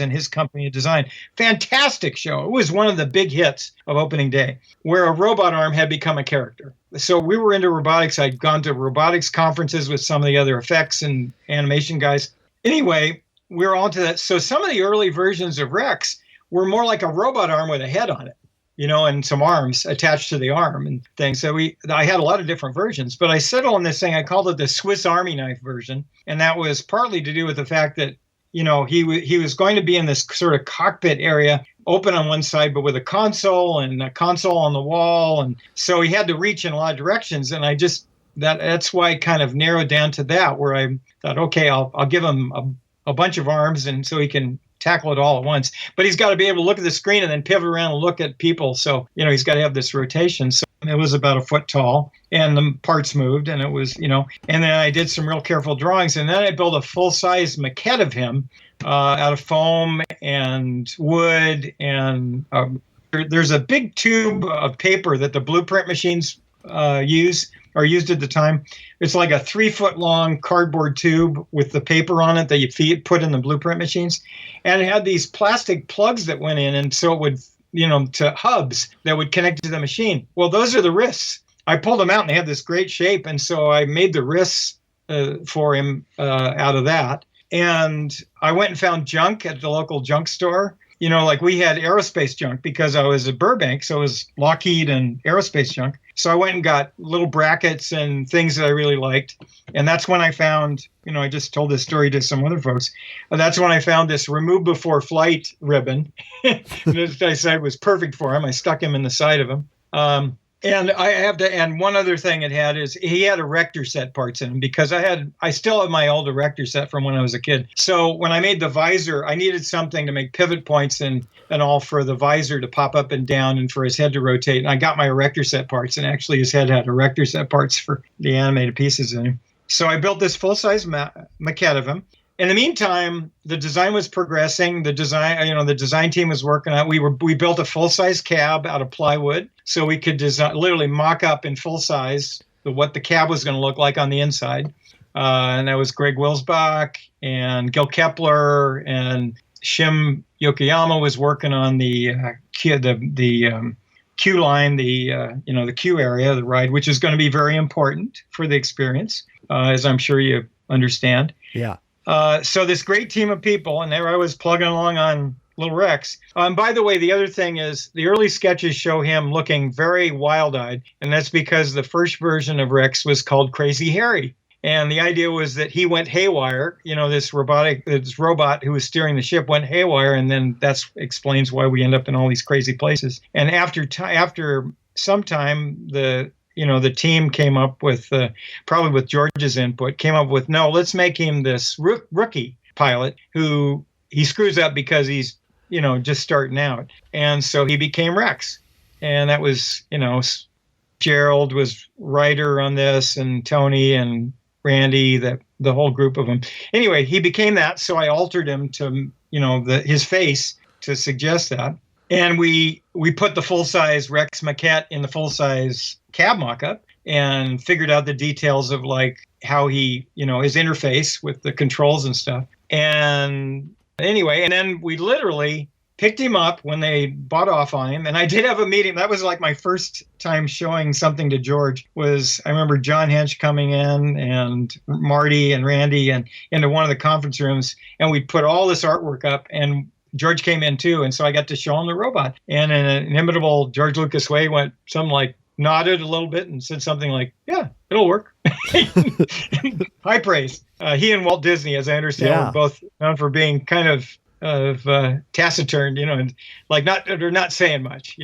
and his company had designed. Fantastic show. It was one of the big hits of opening day, where a robot arm had become a character. So we were into robotics. I'd gone to robotics conferences with some of the other effects and animation guys. Anyway, we were all into that. So some of the early versions of Rex were more like a robot arm with a head on it, and some arms attached to the arm and things. So I had a lot of different versions, but I settled on this thing. I called it the Swiss Army knife version. And that was partly to do with the fact that, he was going to be in this sort of cockpit area, open on one side, but with a console on the wall. And so he had to reach in a lot of directions. And that's why I kind of narrowed down to that, where I thought, okay, I'll give him a bunch of arms, and so he can tackle it all at once. But he's got to be able to look at the screen and then pivot around and look at people. So, he's got to have this rotation. So it was about a foot tall, and the parts moved, and it was, and then I did some real careful drawings, and then I built a full-size maquette of him out of foam and wood, and there's a big tube of paper that the blueprint machines used at the time. It's like a 3-foot-long cardboard tube with the paper on it that you put in the blueprint machines, and it had these plastic plugs that went in, and so it would, to hubs that would connect to the machine. Well, those are the wrists. I pulled them out, and they had this great shape, and so I made the wrists for him out of that. And I went and found junk at the local junk store. Like we had aerospace junk because I was at Burbank, so it was Lockheed and aerospace junk. So I went and got little brackets and things that I really liked. And that's when I found, I just told this story to some other folks. That's when I found this remove before flight ribbon. That I said was perfect for him. I stuck him in the side of him. And and one other thing it had is he had erector set parts in him because I still have my old erector set from when I was a kid. So when I made the visor, I needed something to make pivot points and all for the visor to pop up and down and for his head to rotate. And I got my erector set parts, and actually his head had erector set parts for the animated pieces in him. So I built this full-size maquette of him. In the meantime, the design was progressing. The design team was working on it. We built a full-size cab out of plywood, so we could literally mock up in full size what the cab was going to look like on the inside. And that was Greg Wilsbach and Gil Kepler, and Shim Yokoyama was working on the queue line, the queue area, the ride, which is going to be very important for the experience, as I'm sure you understand. Yeah. So this great team of people, and there I was plugging along on Little Rex. By the way, the other thing is the early sketches show him looking very wild-eyed, and that's because the first version of Rex was called Crazy Harry. And the idea was that he went haywire. This robot who was steering the ship went haywire, and then that explains why we end up in all these crazy places. And after some time, the team came up with, probably with George's input, no, let's make him this rookie pilot who he screws up because he's, just starting out. And so he became Rex. And that was, Gerald was writer on this, and Tony and Randy, the whole group of them. Anyway, he became that. So I altered him to, his face to suggest that. And we put the full-size Rex maquette in the full-size cab mock-up and figured out the details of like how he, his interface with the controls and stuff. And anyway, and then we literally picked him up when they bought off on him. And I did have a meeting. That was like my first time showing something to George. I remember John Hench coming in and Marty and Randy and into one of the conference rooms. And we put all this artwork up, and George came in too. And so I got to show him the robot. And in an inimitable George Lucas way, nodded a little bit and said something like, yeah, it'll work. High praise. He and Walt Disney, as I understand, were both known for being kind of taciturn, and like not saying much,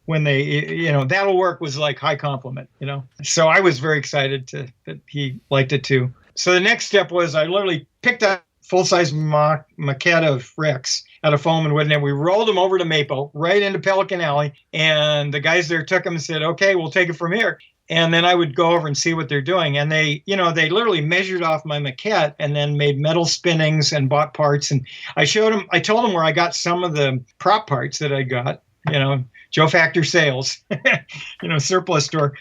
when they, that'll work was like high compliment, So I was very excited that he liked it too. So the next step was I literally picked up full-size maquette of Rex out of foam and wood, and we rolled him over to Maple, right into Pelican Alley, and the guys there took him and said, okay, we'll take it from here. And then I would go over and see what they're doing. And they literally measured off my maquette and then made metal spinnings and bought parts. And I told them where I got some of the prop parts that I got, Joe Factor Sales, surplus store.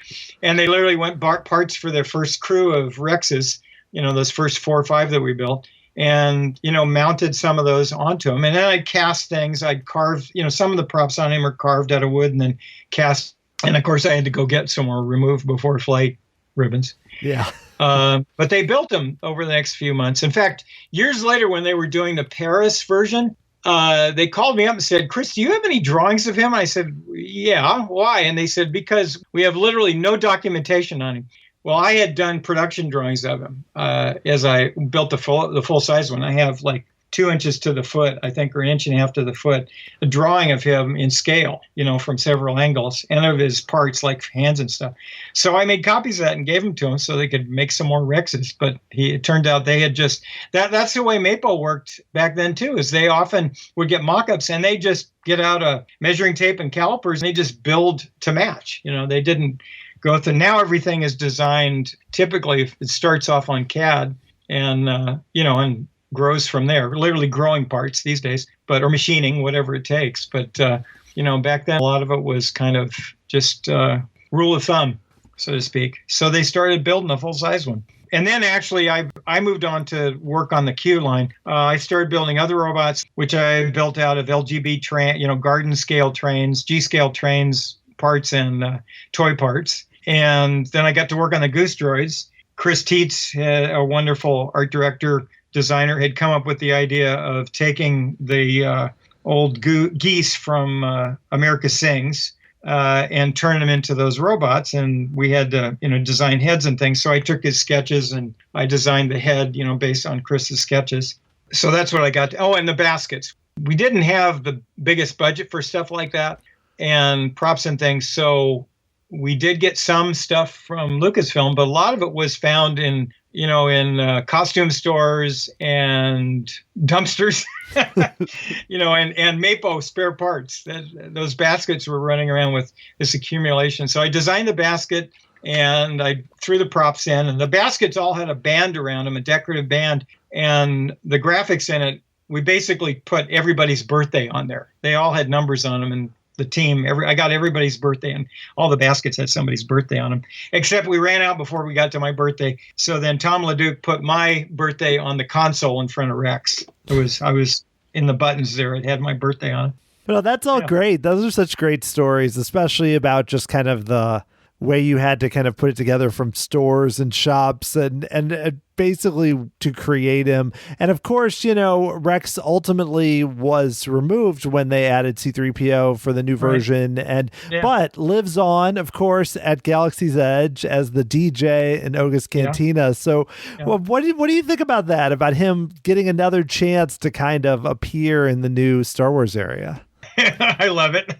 And they literally bought parts for their first crew of Rexes, those first 4 or 5 that we built. And, mounted some of those onto him. And then I'd cast things. I'd carve, some of the props on him are carved out of wood and then cast. And, of course, I had to go get some more remove before flight ribbons. Yeah. But they built them over the next few months. In fact, years later when they were doing the Paris version, they called me up and said, Chris, do you have any drawings of him? I said, yeah. Why? And they said, because we have literally no documentation on him. Well, I had done production drawings of him as I built the full-size one. I have like 2 inches to the foot, I think, or an inch and a half to the foot, a drawing of him in scale, from several angles, and of his parts like hands and stuff. So I made copies of that and gave them to him so they could make some more Rexes. But it turned out they had just, that's the way Mapo worked back then too, is they often would get mock-ups and they just get out a measuring tape and calipers and they just build to match. They didn't go through. Now everything is designed, typically it starts off on CAD and, and grows from there, literally growing parts these days, or machining, whatever it takes. But, back then, a lot of it was kind of just rule of thumb, so to speak. So they started building a full-size one. And then actually, I moved on to work on the Q line. I started building other robots, which I built out of LGB garden scale trains, G scale trains, parts, and toy parts. And then I got to work on the Goose Droids. Chris Tietz, a wonderful art director, designer, had come up with the idea of taking the old geese from America Sings and turning them into those robots. And we had to, design heads and things. So I took his sketches and I designed the head, based on Chris's sketches. So that's what I got. And the baskets. We didn't have the biggest budget for stuff like that and props and things. So we did get some stuff from Lucasfilm, but a lot of it was found in costume stores and dumpsters, and Mapo spare parts. Those baskets were running around with this accumulation. So I designed the basket and I threw the props in, and the baskets all had a band around them, a decorative band, and the graphics in it, we basically put everybody's birthday on there. They all had numbers on them, and the team, I got everybody's birthday, and all the baskets had somebody's birthday on them, except we ran out before we got to my birthday. So then Tom LeDuc put my birthday on the console in front of Rex. I was in the buttons there. It had my birthday on it. Well, that's all great. Those are such great stories, especially about just kind of the way you had to kind of put it together from stores and shops and basically to create him. And of course, Rex ultimately was removed when they added C-3PO for the new version, but lives on, of course, at Galaxy's Edge as the DJ in Oga's Cantina. Yeah. So Well, what do you think about that, about him getting another chance to kind of appear in the new Star Wars area? I love it.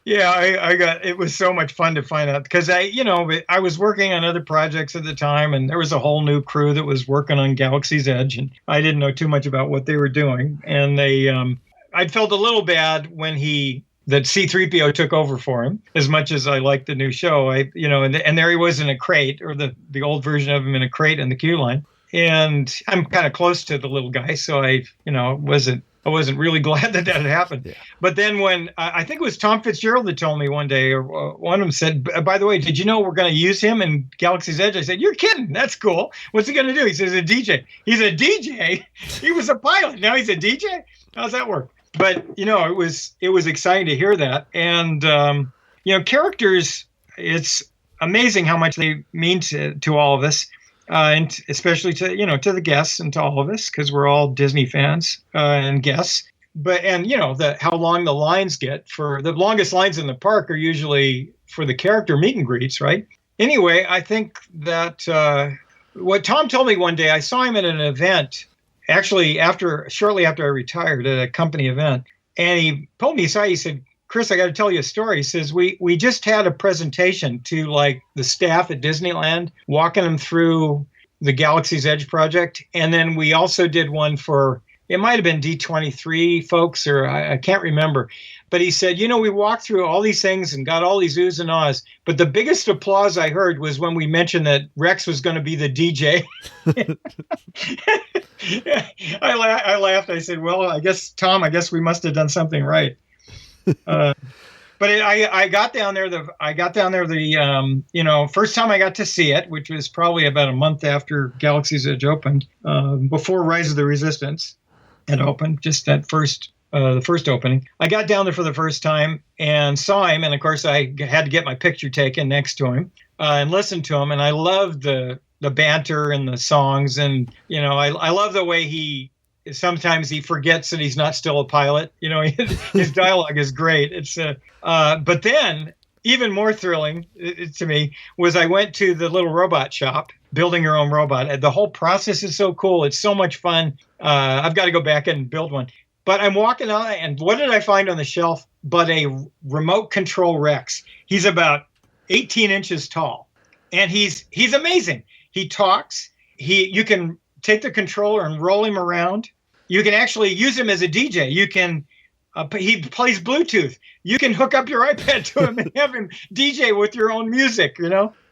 It was so much fun to find out because I was working on other projects at the time, and there was a whole new crew that was working on Galaxy's Edge, and I didn't know too much about what they were doing. And I felt a little bad when that C-3PO took over for him. As much as I liked the new show, and there he was in a crate, or the old version of him in a crate in the queue line. And I'm kind of close to the little guy, so I wasn't really glad that had happened. Yeah. But then when I think it was Tom Fitzgerald that told me one day, or one of them said, by the way, did you know we're going to use him in Galaxy's Edge? I said, you're kidding. That's cool. What's he going to do? He says, a DJ. He's a DJ? He was a pilot. Now he's a DJ? How's that work? But, it was exciting to hear that. And, characters, it's amazing how much they mean to all of us. And especially to the guests and to all of us, because we're all Disney fans and guests. But how long the lines get for the longest lines in the park are usually for the character meet and greets, right? Anyway, I think that what Tom told me one day, I saw him at an event, actually shortly after I retired at a company event, and he pulled me aside. He said, Chris, I got to tell you a story. He says, we just had a presentation to the staff at Disneyland, walking them through the Galaxy's Edge project. And then we also did one for, it might have been D23 folks, or I can't remember. But he said, we walked through all these things and got all these oohs and ahs. But the biggest applause I heard was when we mentioned that Rex was going to be the DJ. I laughed. I said, well, Tom, I guess we must have done something right. But I got down there. First time I got to see it, which was probably about a month after Galaxy's Edge opened, before Rise of the Resistance had opened, just that the first opening. I got down there for the first time and saw him, and of course I had to get my picture taken next to him and listen to him. And I loved the banter and the songs, and I love the way sometimes he forgets that he's not still a pilot. His dialogue is great. It's but then, even more thrilling to me was I went to the little robot shop, building your own robot. The whole process is so cool. It's so much fun. I've got to go back and build one. But I'm walking on, and what did I find on the shelf but a remote control Rex? He's about 18 inches tall, and he's amazing. He talks. You can take the controller and roll him around. You can actually use him as a DJ. You can he plays Bluetooth. You can hook up your iPad to him and have him DJ with your own music,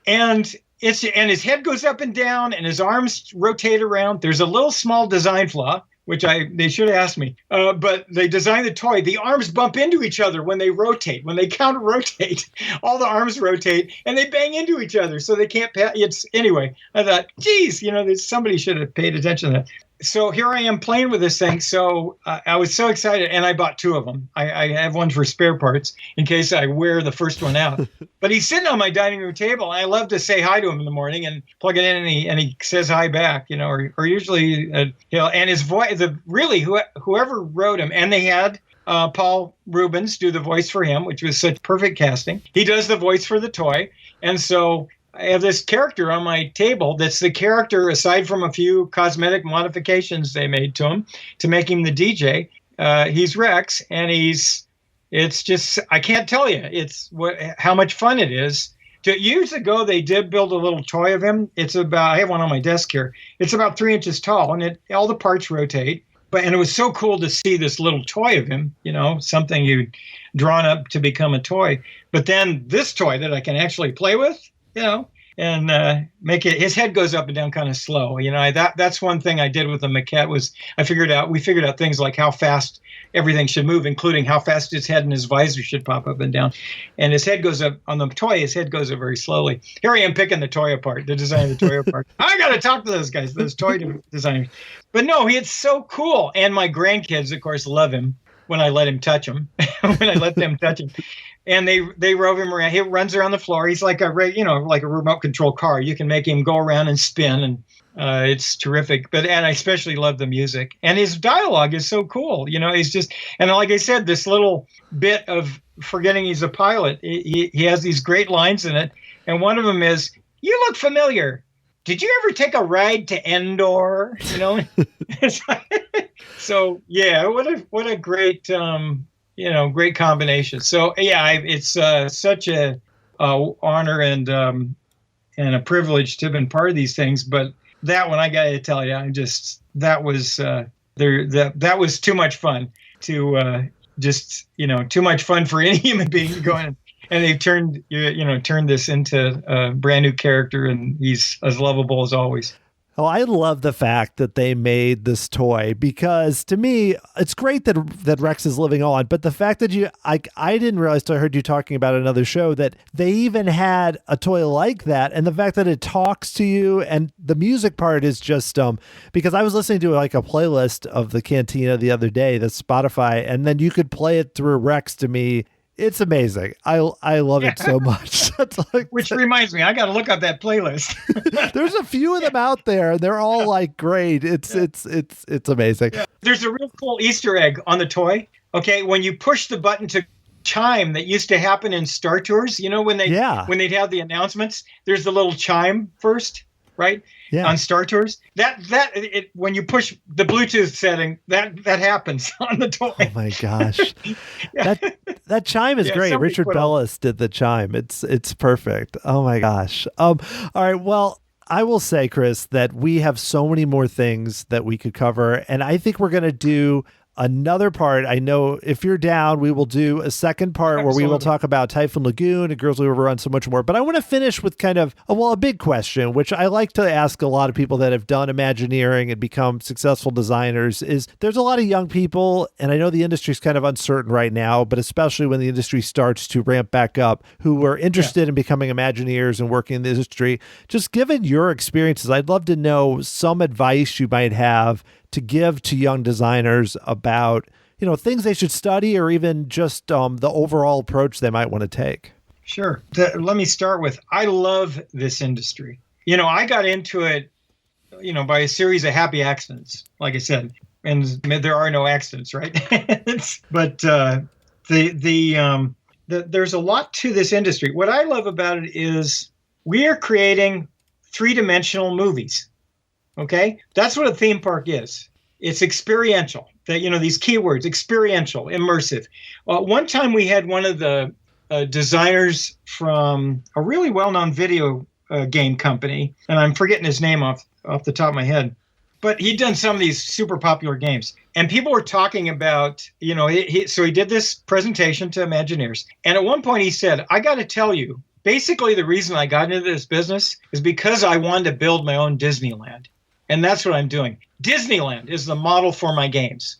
And his head goes up and down, and his arms rotate around. There's a little small design flaw, which they should have asked me. But they designed the toy. The arms bump into each other when they rotate. When they counter rotate, all the arms rotate, and they bang into each other, so they can't pass. Anyway, I thought, geez, somebody should have paid attention to that. So here I am playing with this thing. So I was so excited, and I bought two of them. I have one for spare parts in case I wear the first one out. But he's sitting on my dining room table, and I love to say hi to him in the morning and plug it in, and he says hi back, or usually, and his voice, whoever wrote him, and they had Paul Rubens do the voice for him, which was such perfect casting. He does the voice for the toy, and so I have this character on my table that's the character, aside from a few cosmetic modifications they made to him to make him the DJ. He's Rex, and it's just, I can't tell you, how much fun it is. Years ago, they did build a little toy of him. I have one on my desk here. It's about 3 inches tall, and all the parts rotate. And it was so cool to see this little toy of him, something you'd drawn up to become a toy. But then this toy that I can actually play with, and make it. His head goes up and down kind of slow. That's one thing I did with the maquette was we figured out things like how fast everything should move, including how fast his head and his visor should pop up and down. And his head goes up on the toy. His head goes up very slowly. Here I am picking the toy apart, the design of the toy apart. I got to talk to those guys, those toy designers. But no, it's so cool. And my grandkids, of course, love him when I let him touch him, when I let them touch him. And they rove him around. He runs around the floor. He's like a remote control car. You can make him go around and spin, and it's terrific. And I especially love the music. And his dialogue is so cool. He's just, and like I said, this little bit of forgetting he's a pilot. He has these great lines in it, and one of them is, "You look familiar. Did you ever take a ride to Endor?" So yeah, what a great. Great combination. So yeah, it's such a honor and a privilege to have been part of these things. But that one, I got to tell you, that was too much fun to too much fun for any human being to go in. And they've turned this into a brand new character, and he's as lovable as always. Oh, I love the fact that they made this toy, because to me, it's great that Rex is living on, but the fact that I didn't realize till I heard you talking about another show that they even had a toy like that, and the fact that it talks to you, and the music part is just because I was listening to like a playlist of the Cantina the other day, the Spotify, and then you could play it through Rex. To me, it's amazing. I love it so much. Which reminds me, I got to look up that playlist. There's a few of them out there, and they're all like great. It's amazing. Yeah. There's a real cool Easter egg on the toy. Okay, when you push the button to chime that used to happen in Star Tours, when they'd have the announcements, there's the little chime first, right? Yeah. On Star Tours, when you push the Bluetooth setting, that happens on the toy. Oh my gosh, that chime is great. Richard Bellis did the chime. It's perfect. Oh my gosh. All right. Well, I will say, Chris, that we have so many more things that we could cover, and I think we're going to do another part. I know if you're down, we will do a second part where we will talk about Typhoon Lagoon and Girls We Overrun so much more. But I want to finish with kind of a big question, which I like to ask a lot of people that have done Imagineering and become successful designers, is there's a lot of young people, and I know the industry is kind of uncertain right now, but especially when the industry starts to ramp back up, who are interested in becoming Imagineers and working in the industry. Just given your experiences, I'd love to know some advice you might have to give to young designers about, things they should study, or even just the overall approach they might want to take. Sure. Let me start with, I love this industry. I got into it, by a series of happy accidents, like I said, and there are no accidents, right? But there's a lot to this industry. What I love about it is we are creating three-dimensional movies. Okay? That's what a theme park is. It's experiential. These keywords, experiential, immersive. One time we had one of the designers from a really well-known video game company, and I'm forgetting his name off the top of my head, but he'd done some of these super popular games. And people were talking about, so he did this presentation to Imagineers. And at one point he said, I got to tell you, basically the reason I got into this business is because I wanted to build my own Disneyland. And that's what I'm doing. Disneyland is the model for my games.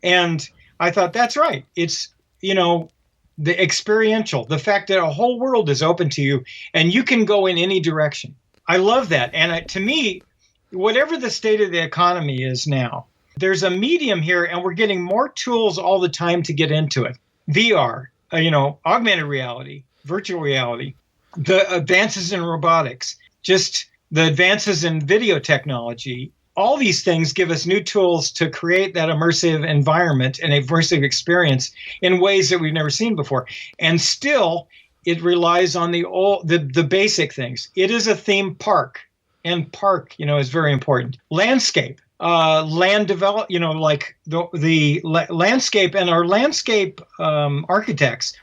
And I thought, that's right. It's, the experiential, the fact that a whole world is open to you and you can go in any direction. I love that. And to me, whatever the state of the economy is now, there's a medium here and we're getting more tools all the time to get into it. VR, augmented reality, virtual reality, the advances in robotics, just the advances in video technology. All these things give us new tools to create that immersive environment and immersive experience in ways that we've never seen before. And still, it relies on the basic things. It is a theme park, and park, is very important. Landscape, land develop, like the landscape, and our landscape architects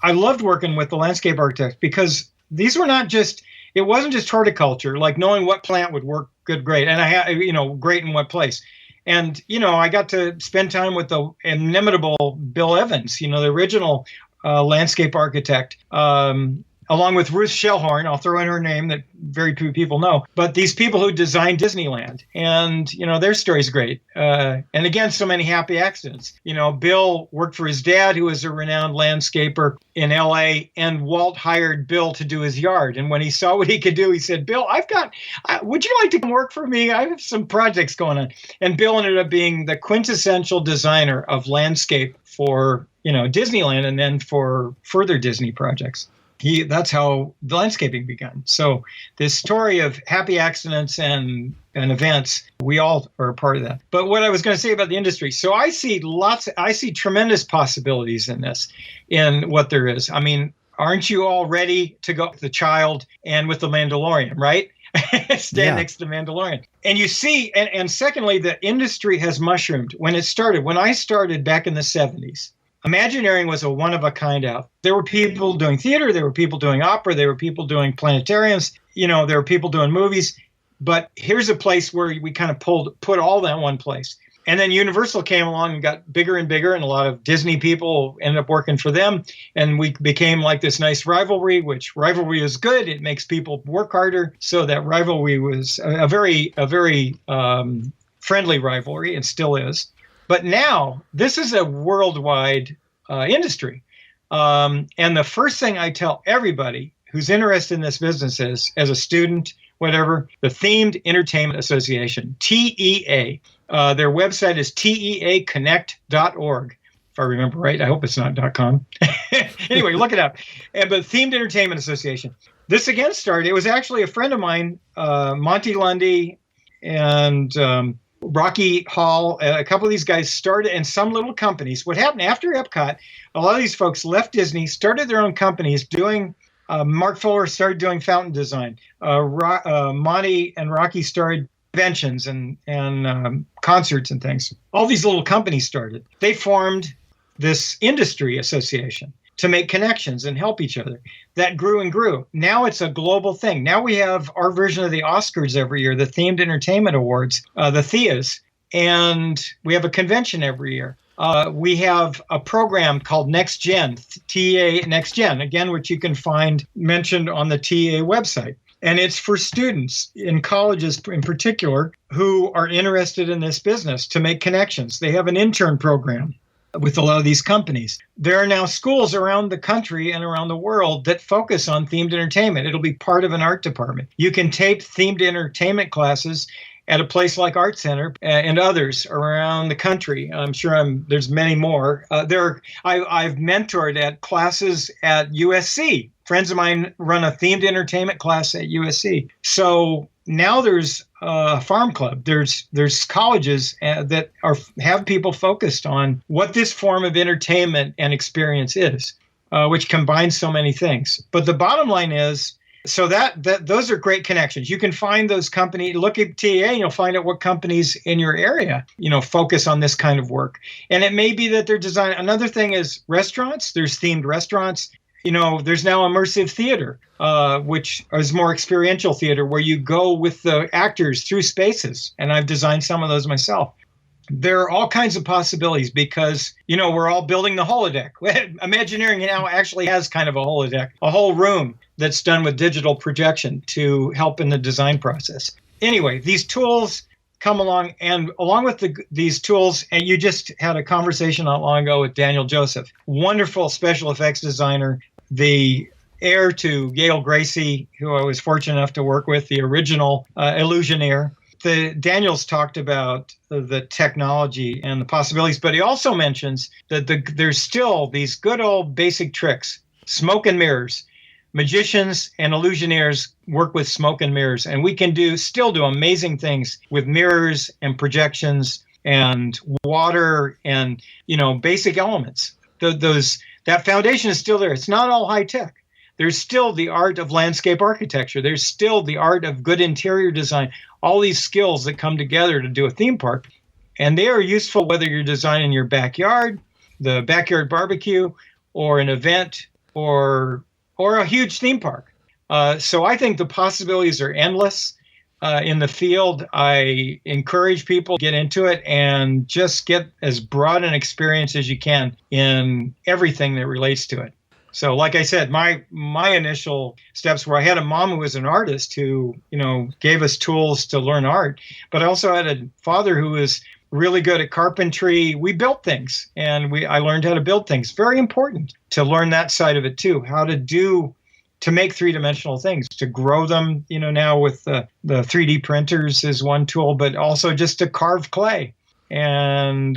I loved working with the landscape architects because these were not just. It wasn't just horticulture, like knowing what plant would work great, and I had, great in what place. And, I got to spend time with the inimitable Bill Evans, the original landscape architect, along with Ruth Shellhorn. I'll throw in her name that very few people know. But these people who designed Disneyland, and, their story's great. And again, so many happy accidents. Bill worked for his dad, who was a renowned landscaper in L.A., and Walt hired Bill to do his yard. And when he saw what he could do, he said, Bill, would you like to come work for me? I have some projects going on. And Bill ended up being the quintessential designer of landscape for, Disneyland and then for further Disney projects. That's how the landscaping began. So this story of happy accidents and events, we all are a part of that. But what I was going to say about the industry, so I see tremendous possibilities in this, in what there is. I mean, aren't you all ready to go with the child and with the Mandalorian, right? Stand next to the Mandalorian. And you see, and secondly, the industry has mushroomed. When I started back in the 70s, Imagineering was a one-of-a-kind out. There were people doing theater, there were people doing opera, there were people doing planetariums, there were people doing movies. But here's a place where we kind of put all that in one place. And then Universal came along and got bigger and bigger, and a lot of Disney people ended up working for them. And we became like this nice rivalry, which rivalry is good. It makes people work harder. So that rivalry was a very friendly rivalry, and still is. But now this is a worldwide industry. And the first thing I tell everybody who's interested in this business is, as a student, whatever, the Themed Entertainment Association, TEA. Their website is teaconnect.org, if I remember right. I hope it's not .com. Anyway, look it up. But Themed Entertainment Association. This again started, it was actually a friend of mine, Monty Lundy, and Rocky Hall, a couple of these guys started, and some little companies. What happened after Epcot, a lot of these folks left Disney, started their own companies doing, Mark Fuller started doing fountain design. Monty and Rocky started conventions and concerts and things. All these little companies started. They formed this industry association to make connections and help each other. That grew and grew. Now it's a global thing. Now we have our version of the Oscars every year, the Themed Entertainment Awards, the THEAs, and we have a convention every year. We have a program called Next Gen, TEA Next Gen, again, which you can find mentioned on the TEA website. And it's for students in colleges in particular who are interested in this business to make connections. They have an intern program with a lot of these companies. There are now schools around the country and around the world that focus on themed entertainment. It'll be part of an art department. You can take themed entertainment classes at a place like Art Center and others around the country. I'm sure there's many more. I've mentored at classes at USC. Friends of mine run a themed entertainment class at USC. So now there's a farm club. There's colleges that have people focused on what this form of entertainment and experience is. which combines so many things. But the bottom line is, so that those are great connections. You can find those companies, look at TEA, and you'll find out what companies in your area, focus on this kind of work. And it may be that they're designing. Another thing is restaurants. There's themed restaurants. There's now immersive theater, which is more experiential theater, where you go with the actors through spaces. And I've designed some of those myself. There are all kinds of possibilities because, we're all building the holodeck. Imagineering now actually has kind of a holodeck, a whole room that's done with digital projection to help in the design process. Anyway, these tools come along, and along with these tools, and you just had a conversation not long ago with Daniel Joseph, wonderful special effects designer, the heir to Gail Gracie, who I was fortunate enough to work with, the original Illusioneer. Daniel's talked about the technology and the possibilities, but he also mentions that there's still these good old basic tricks, smoke and mirrors. Magicians and illusioneers work with smoke and mirrors, and we can still do amazing things with mirrors and projections and water and basic elements. That foundation is still there. It's not all high tech. There's still the art of landscape architecture. There's still the art of good interior design. All these skills that come together to do a theme park, and they are useful whether you're designing your backyard, the backyard barbecue, or an event, or a huge theme park. So I think the possibilities are endless in the field. I encourage people to get into it and just get as broad an experience as you can in everything that relates to it. So like I said, my initial steps were I had a mom who was an artist who, gave us tools to learn art, but I also had a father who was really good at carpentry. We built things, and I learned how to build things. Very important to learn that side of it too, how to make three-dimensional things, to grow them, now with the 3D printers is one tool, but also just to carve clay and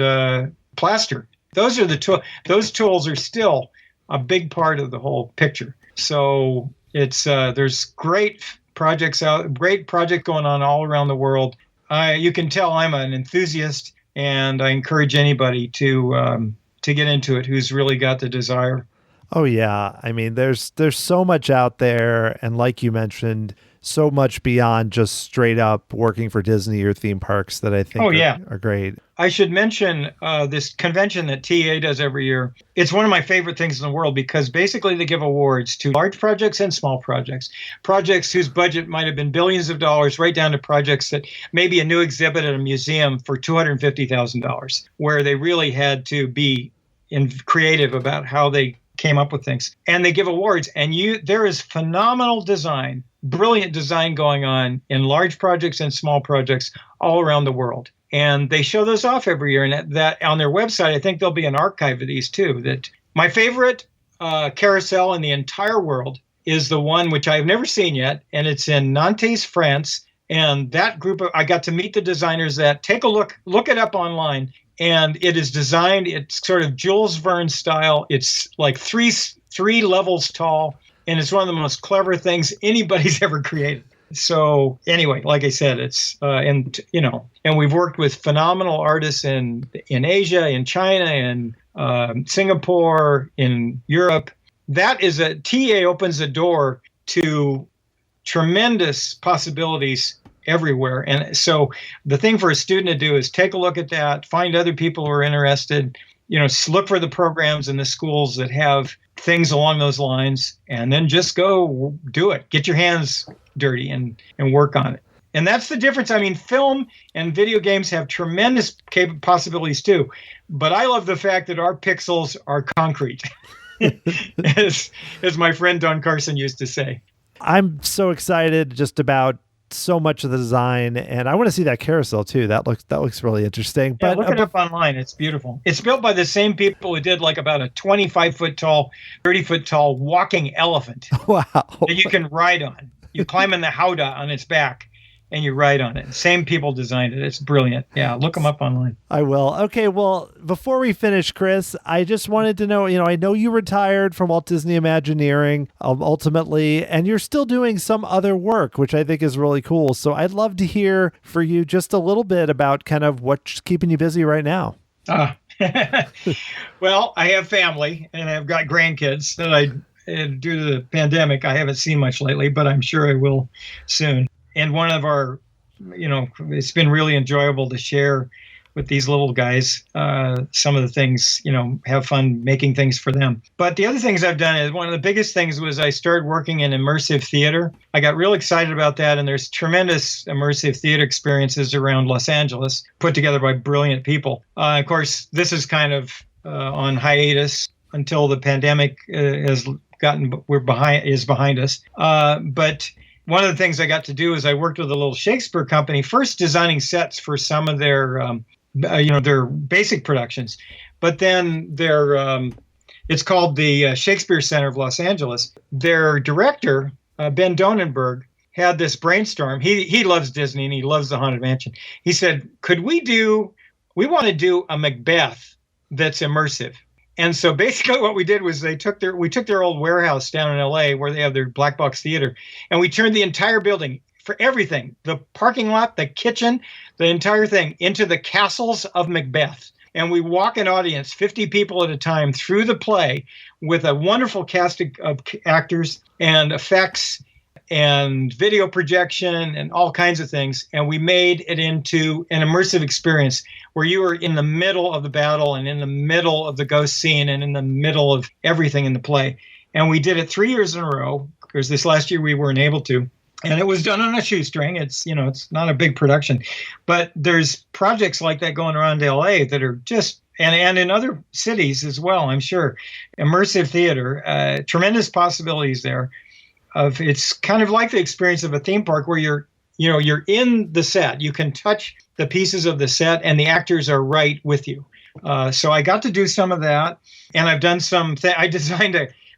plaster. Those are the tools. Those tools are still a big part of the whole picture. So it's there's great projects going on all around the world. You can tell I'm an enthusiast, and I encourage anybody to get into it who's really got the desire. Oh yeah, I mean there's so much out there, and like you mentioned, so much beyond just straight up working for Disney or theme parks that I think are great. I should mention this convention that TEA does every year. It's one of my favorite things in the world because basically they give awards to large projects and small projects whose budget might have been billions of dollars, right down to projects that maybe a new exhibit at a museum for $250,000, where they really had to be creative about how they came up with things. And they give awards, and there is phenomenal design, brilliant design going on in large projects and small projects all around the world. And they show those off every year. And that on their website, I think there'll be an archive of these too. That my favorite carousel in the entire world is the one which I've never seen yet, and it's in Nantes, France. And that group I got to meet the designers that. Take a look it up online. And it is designed, it's sort of Jules Verne style. It's like three levels tall, and it's one of the most clever things anybody's ever created. So anyway, like I said, it's and we've worked with phenomenal artists in Asia, in China, in Singapore, in Europe. That is TEA opens the door to tremendous possibilities everywhere. And so the thing for a student to do is take a look at that, find other people who are interested, look for the programs in the schools that have things along those lines, and then just go do it. Get your hands dirty and work on it. And that's the difference. I mean, film and video games have tremendous possibilities too, but I love the fact that our pixels are concrete, as my friend Don Carson used to say. I'm so excited just about so much of the design, and I want to see that carousel too. That looks really interesting. But look it up online. It's beautiful. It's built by the same people who did like about a 25-foot tall, 30-foot tall walking elephant. Wow. That you can ride on. You climb in the howdah on its back, and you ride on it. Same people designed it. It's brilliant. Yeah, look them up online. I will. Okay, well, before we finish, Chris, I just wanted to know, I know you retired from Walt Disney Imagineering ultimately, and you're still doing some other work, which I think is really cool. So I'd love to hear for you just a little bit about kind of what's keeping you busy right now. Well, I have family and I've got grandkids that due to the pandemic, I haven't seen much lately, but I'm sure I will soon. And one of our, it's been really enjoyable to share with these little guys some of the things, have fun making things for them. But the other things I've done is one of the biggest things was I started working in immersive theater. I got real excited about that. And there's tremendous immersive theater experiences around Los Angeles put together by brilliant people. Of course, this is kind of on hiatus until the pandemic is behind us. But one of the things I got to do is I worked with a little Shakespeare company, first designing sets for some of their their basic productions, but then it's called the Shakespeare Center of Los Angeles. Their director, Ben Donenberg, had this brainstorm. He loves Disney and he loves the Haunted Mansion. He said, we want to do a Macbeth that's immersive. And so basically what we did was we took their old warehouse down in LA where they have their black box theater, and we turned the entire building for everything, the parking lot, the kitchen, the entire thing, into the castles of Macbeth. And we walk an audience, 50 people at a time, through the play with a wonderful cast of actors and effects and video projection and all kinds of things. And we made it into an immersive experience where you were in the middle of the battle and in the middle of the ghost scene and in the middle of everything in the play. And we did it 3 years in a row, because this last year we weren't able to. And it was done on a shoestring. It's not a big production, but there's projects like that going around LA that are just, and in other cities as well, I'm sure. Immersive theater, tremendous possibilities there. It's kind of like the experience of a theme park where you're in the set. You can touch the pieces of the set and the actors are right with you. So I got to do some of that, and I've done I designed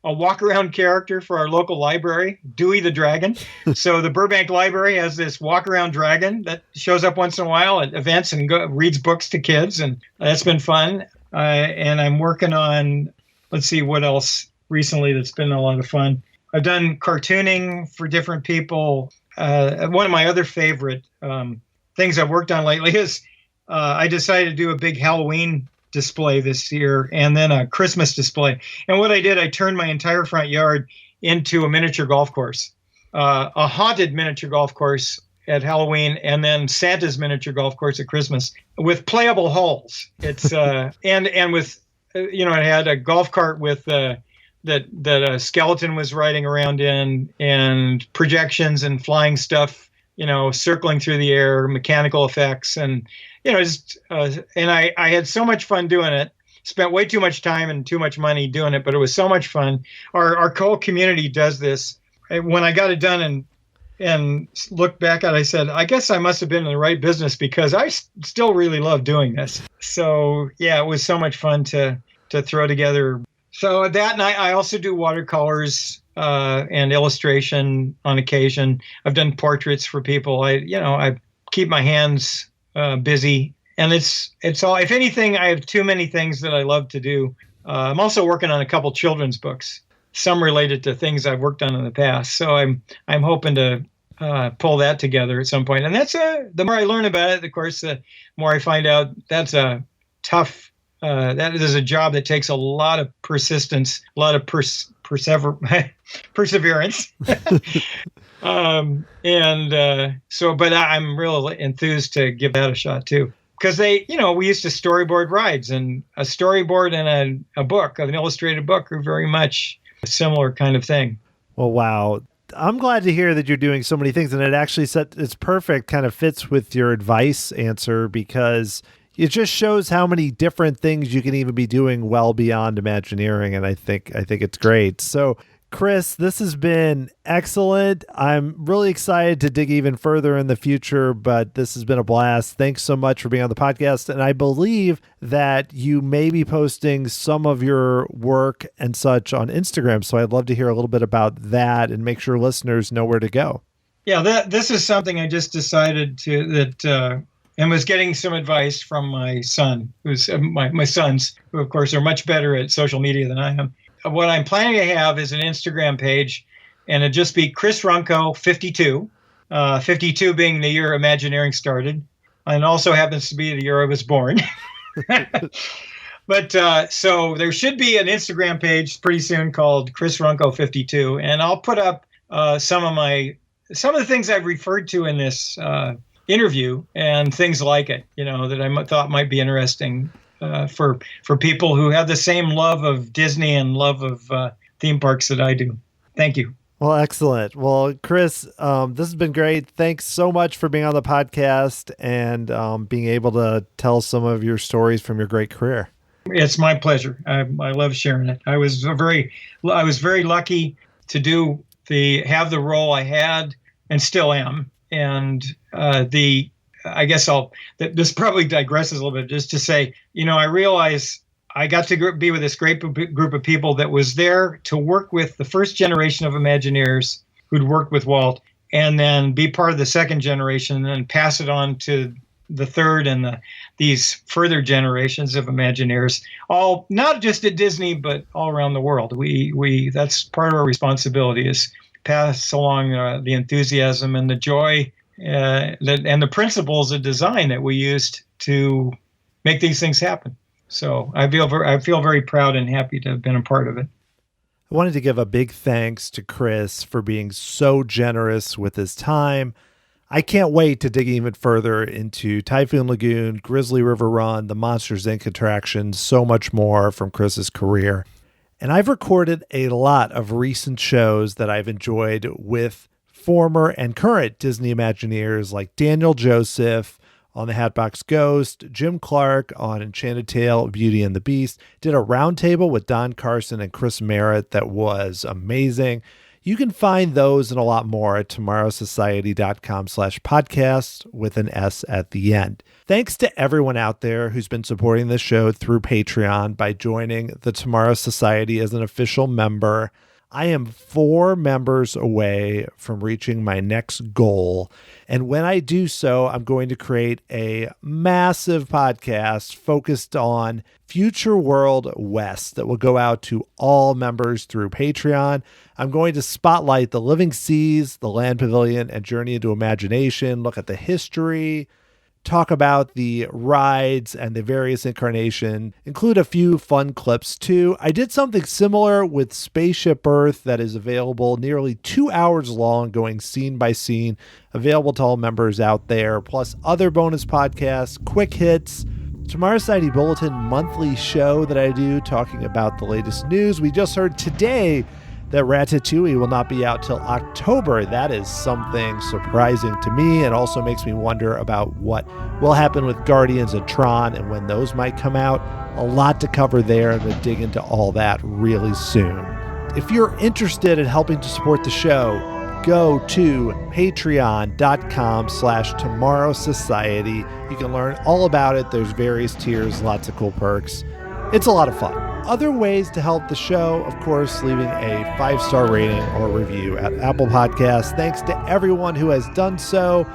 a walk-around character for our local library, Dewey the Dragon. So the Burbank Library has this walk-around dragon that shows up once in a while at events and reads books to kids, and that's been fun. And I'm working on, let's see what else recently that's been a lot of fun. I've done cartooning for different people. One of my other favorite things I've worked on lately is I decided to do a big Halloween display this year and then a Christmas display. And what I did, I turned my entire front yard into a miniature golf course, a haunted miniature golf course at Halloween, and then Santa's miniature golf course at Christmas with playable holes. It's and with it had a golf cart with that a skeleton was riding around in, and projections and flying stuff, circling through the air, mechanical effects, and and I had so much fun doing it. Spent way too much time and too much money doing it, but it was so much fun. Our whole community does this. When I got it done and looked back at it, I said, I guess I must have been in the right business, because I still really love doing this. So yeah, it was so much fun to throw together. So that, and I also do watercolors and illustration on occasion. I've done portraits for people. I keep my hands busy, and it's all. If anything, I have too many things that I love to do. I'm also working on a couple children's books, some related to things I've worked on in the past. So I'm hoping to pull that together at some point. And that's the more I learn about it, of course, the more I find out that's a tough. That is a job that takes a lot of persistence, a lot of perseverance. But I'm real enthused to give that a shot too. Because we used to storyboard rides, and a storyboard and a book, an illustrated book, are very much a similar kind of thing. Well, wow. I'm glad to hear that you're doing so many things, and it actually it's perfect, kind of fits with your advice answer, because it just shows how many different things you can even be doing well beyond Imagineering, and I think it's great. So, Chris, this has been excellent. I'm really excited to dig even further in the future, but this has been a blast. Thanks so much for being on the podcast, and I believe that you may be posting some of your work and such on Instagram, so I'd love to hear a little bit about that and make sure listeners know where to go. Yeah, this is something I just decided and was getting some advice from my son, who's my sons, who of course are much better at social media than I am. What I'm planning to have is an Instagram page, and it'd just be Chris Runco 52, 52 being the year Imagineering started, and also happens to be the year I was born. But so there should be an Instagram page pretty soon called Chris Runco 52, and I'll put up some of the things I've referred to in this interview and things like it, that I thought might be interesting for people who have the same love of Disney and love of theme parks that I do. Thank you. Well, excellent. Well, Chris, this has been great. Thanks so much for being on the podcast and being able to tell some of your stories from your great career. It's my pleasure. I love sharing it. I was very lucky to have the role I had and still am. And I guess this probably digresses a little bit just to say, I realize I got to be with this great group of people that was there to work with the first generation of Imagineers who'd worked with Walt, and then be part of the second generation and then pass it on to the third and these further generations of Imagineers, all not just at Disney, but all around the world. We that's part of our responsibility, is pass along the enthusiasm and the joy and the principles of design that we used to make these things happen. So I feel very proud and happy to have been a part of it. I wanted to give a big thanks to Chris for being so generous with his time. I can't wait to dig even further into Typhoon Lagoon, Grizzly River Run, the Monsters, Inc. attractions, so much more from Chris's career. And I've recorded a lot of recent shows that I've enjoyed with former and current Disney Imagineers like Daniel Joseph on The Hatbox Ghost, Jim Clark on Enchanted Tale, Beauty and the Beast. Did a roundtable with Don Carson and Chris Merritt that was amazing. You can find those and a lot more at tomorrowsociety.com/podcast with an S at the end. Thanks to everyone out there who's been supporting this show through Patreon by joining the Tomorrow Society as an official member. I am 4 members away from reaching my next goal. And when I do so, I'm going to create a massive podcast focused on Future World West that will go out to all members through Patreon. I'm going to spotlight the Living Seas, the Land Pavilion, and Journey into Imagination, look at the history, talk about the rides and the various incarnation, include a few fun clips too. I did something similar with Spaceship Earth that is available, nearly 2 hours long, going scene by scene, available to all members out there, plus other bonus podcasts, quick hits, Tomorrow Society Bulletin monthly show that I do talking about the latest news. We just heard today that Ratatouille will not be out till October. That is something surprising to me, and also makes me wonder about what will happen with Guardians and Tron and when those might come out. A lot to cover there, and we'll dig into all that really soon. If you're interested in helping to support the show, go to patreon.com/Tomorrow Society. You can learn all about it. There's various tiers, lots of cool perks. It's a lot of fun. Other ways to help the show, of course, leaving a 5-star rating or review at Apple Podcasts. Thanks to everyone who has done so.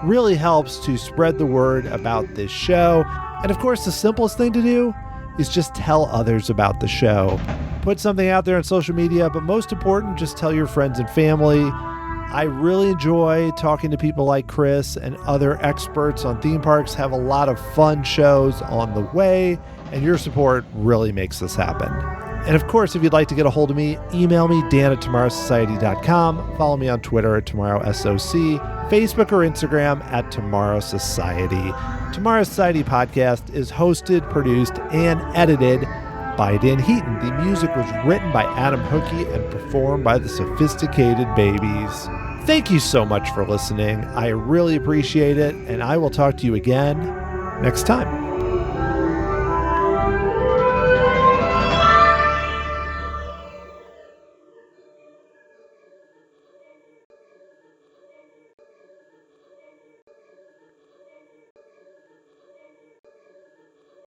Really helps to spread the word about this show. And of course, the simplest thing to do is just tell others about the show. Put something out there on social media, but most important, just tell your friends and family. I really enjoy talking to people like Chris and other experts on theme parks, have a lot of fun shows on the way, and your support really makes this happen. And of course, if you'd like to get a hold of me, email me, dan@tomorrowsociety.com. Follow me on Twitter at TomorrowSOC, Facebook or Instagram at Tomorrow Society. Tomorrow Society podcast is hosted, produced, and edited by Dan Heaton. The music was written by Adam Hookey and performed by the Sophisticated Babies. Thank you so much for listening. I really appreciate it, and I will talk to you again next time.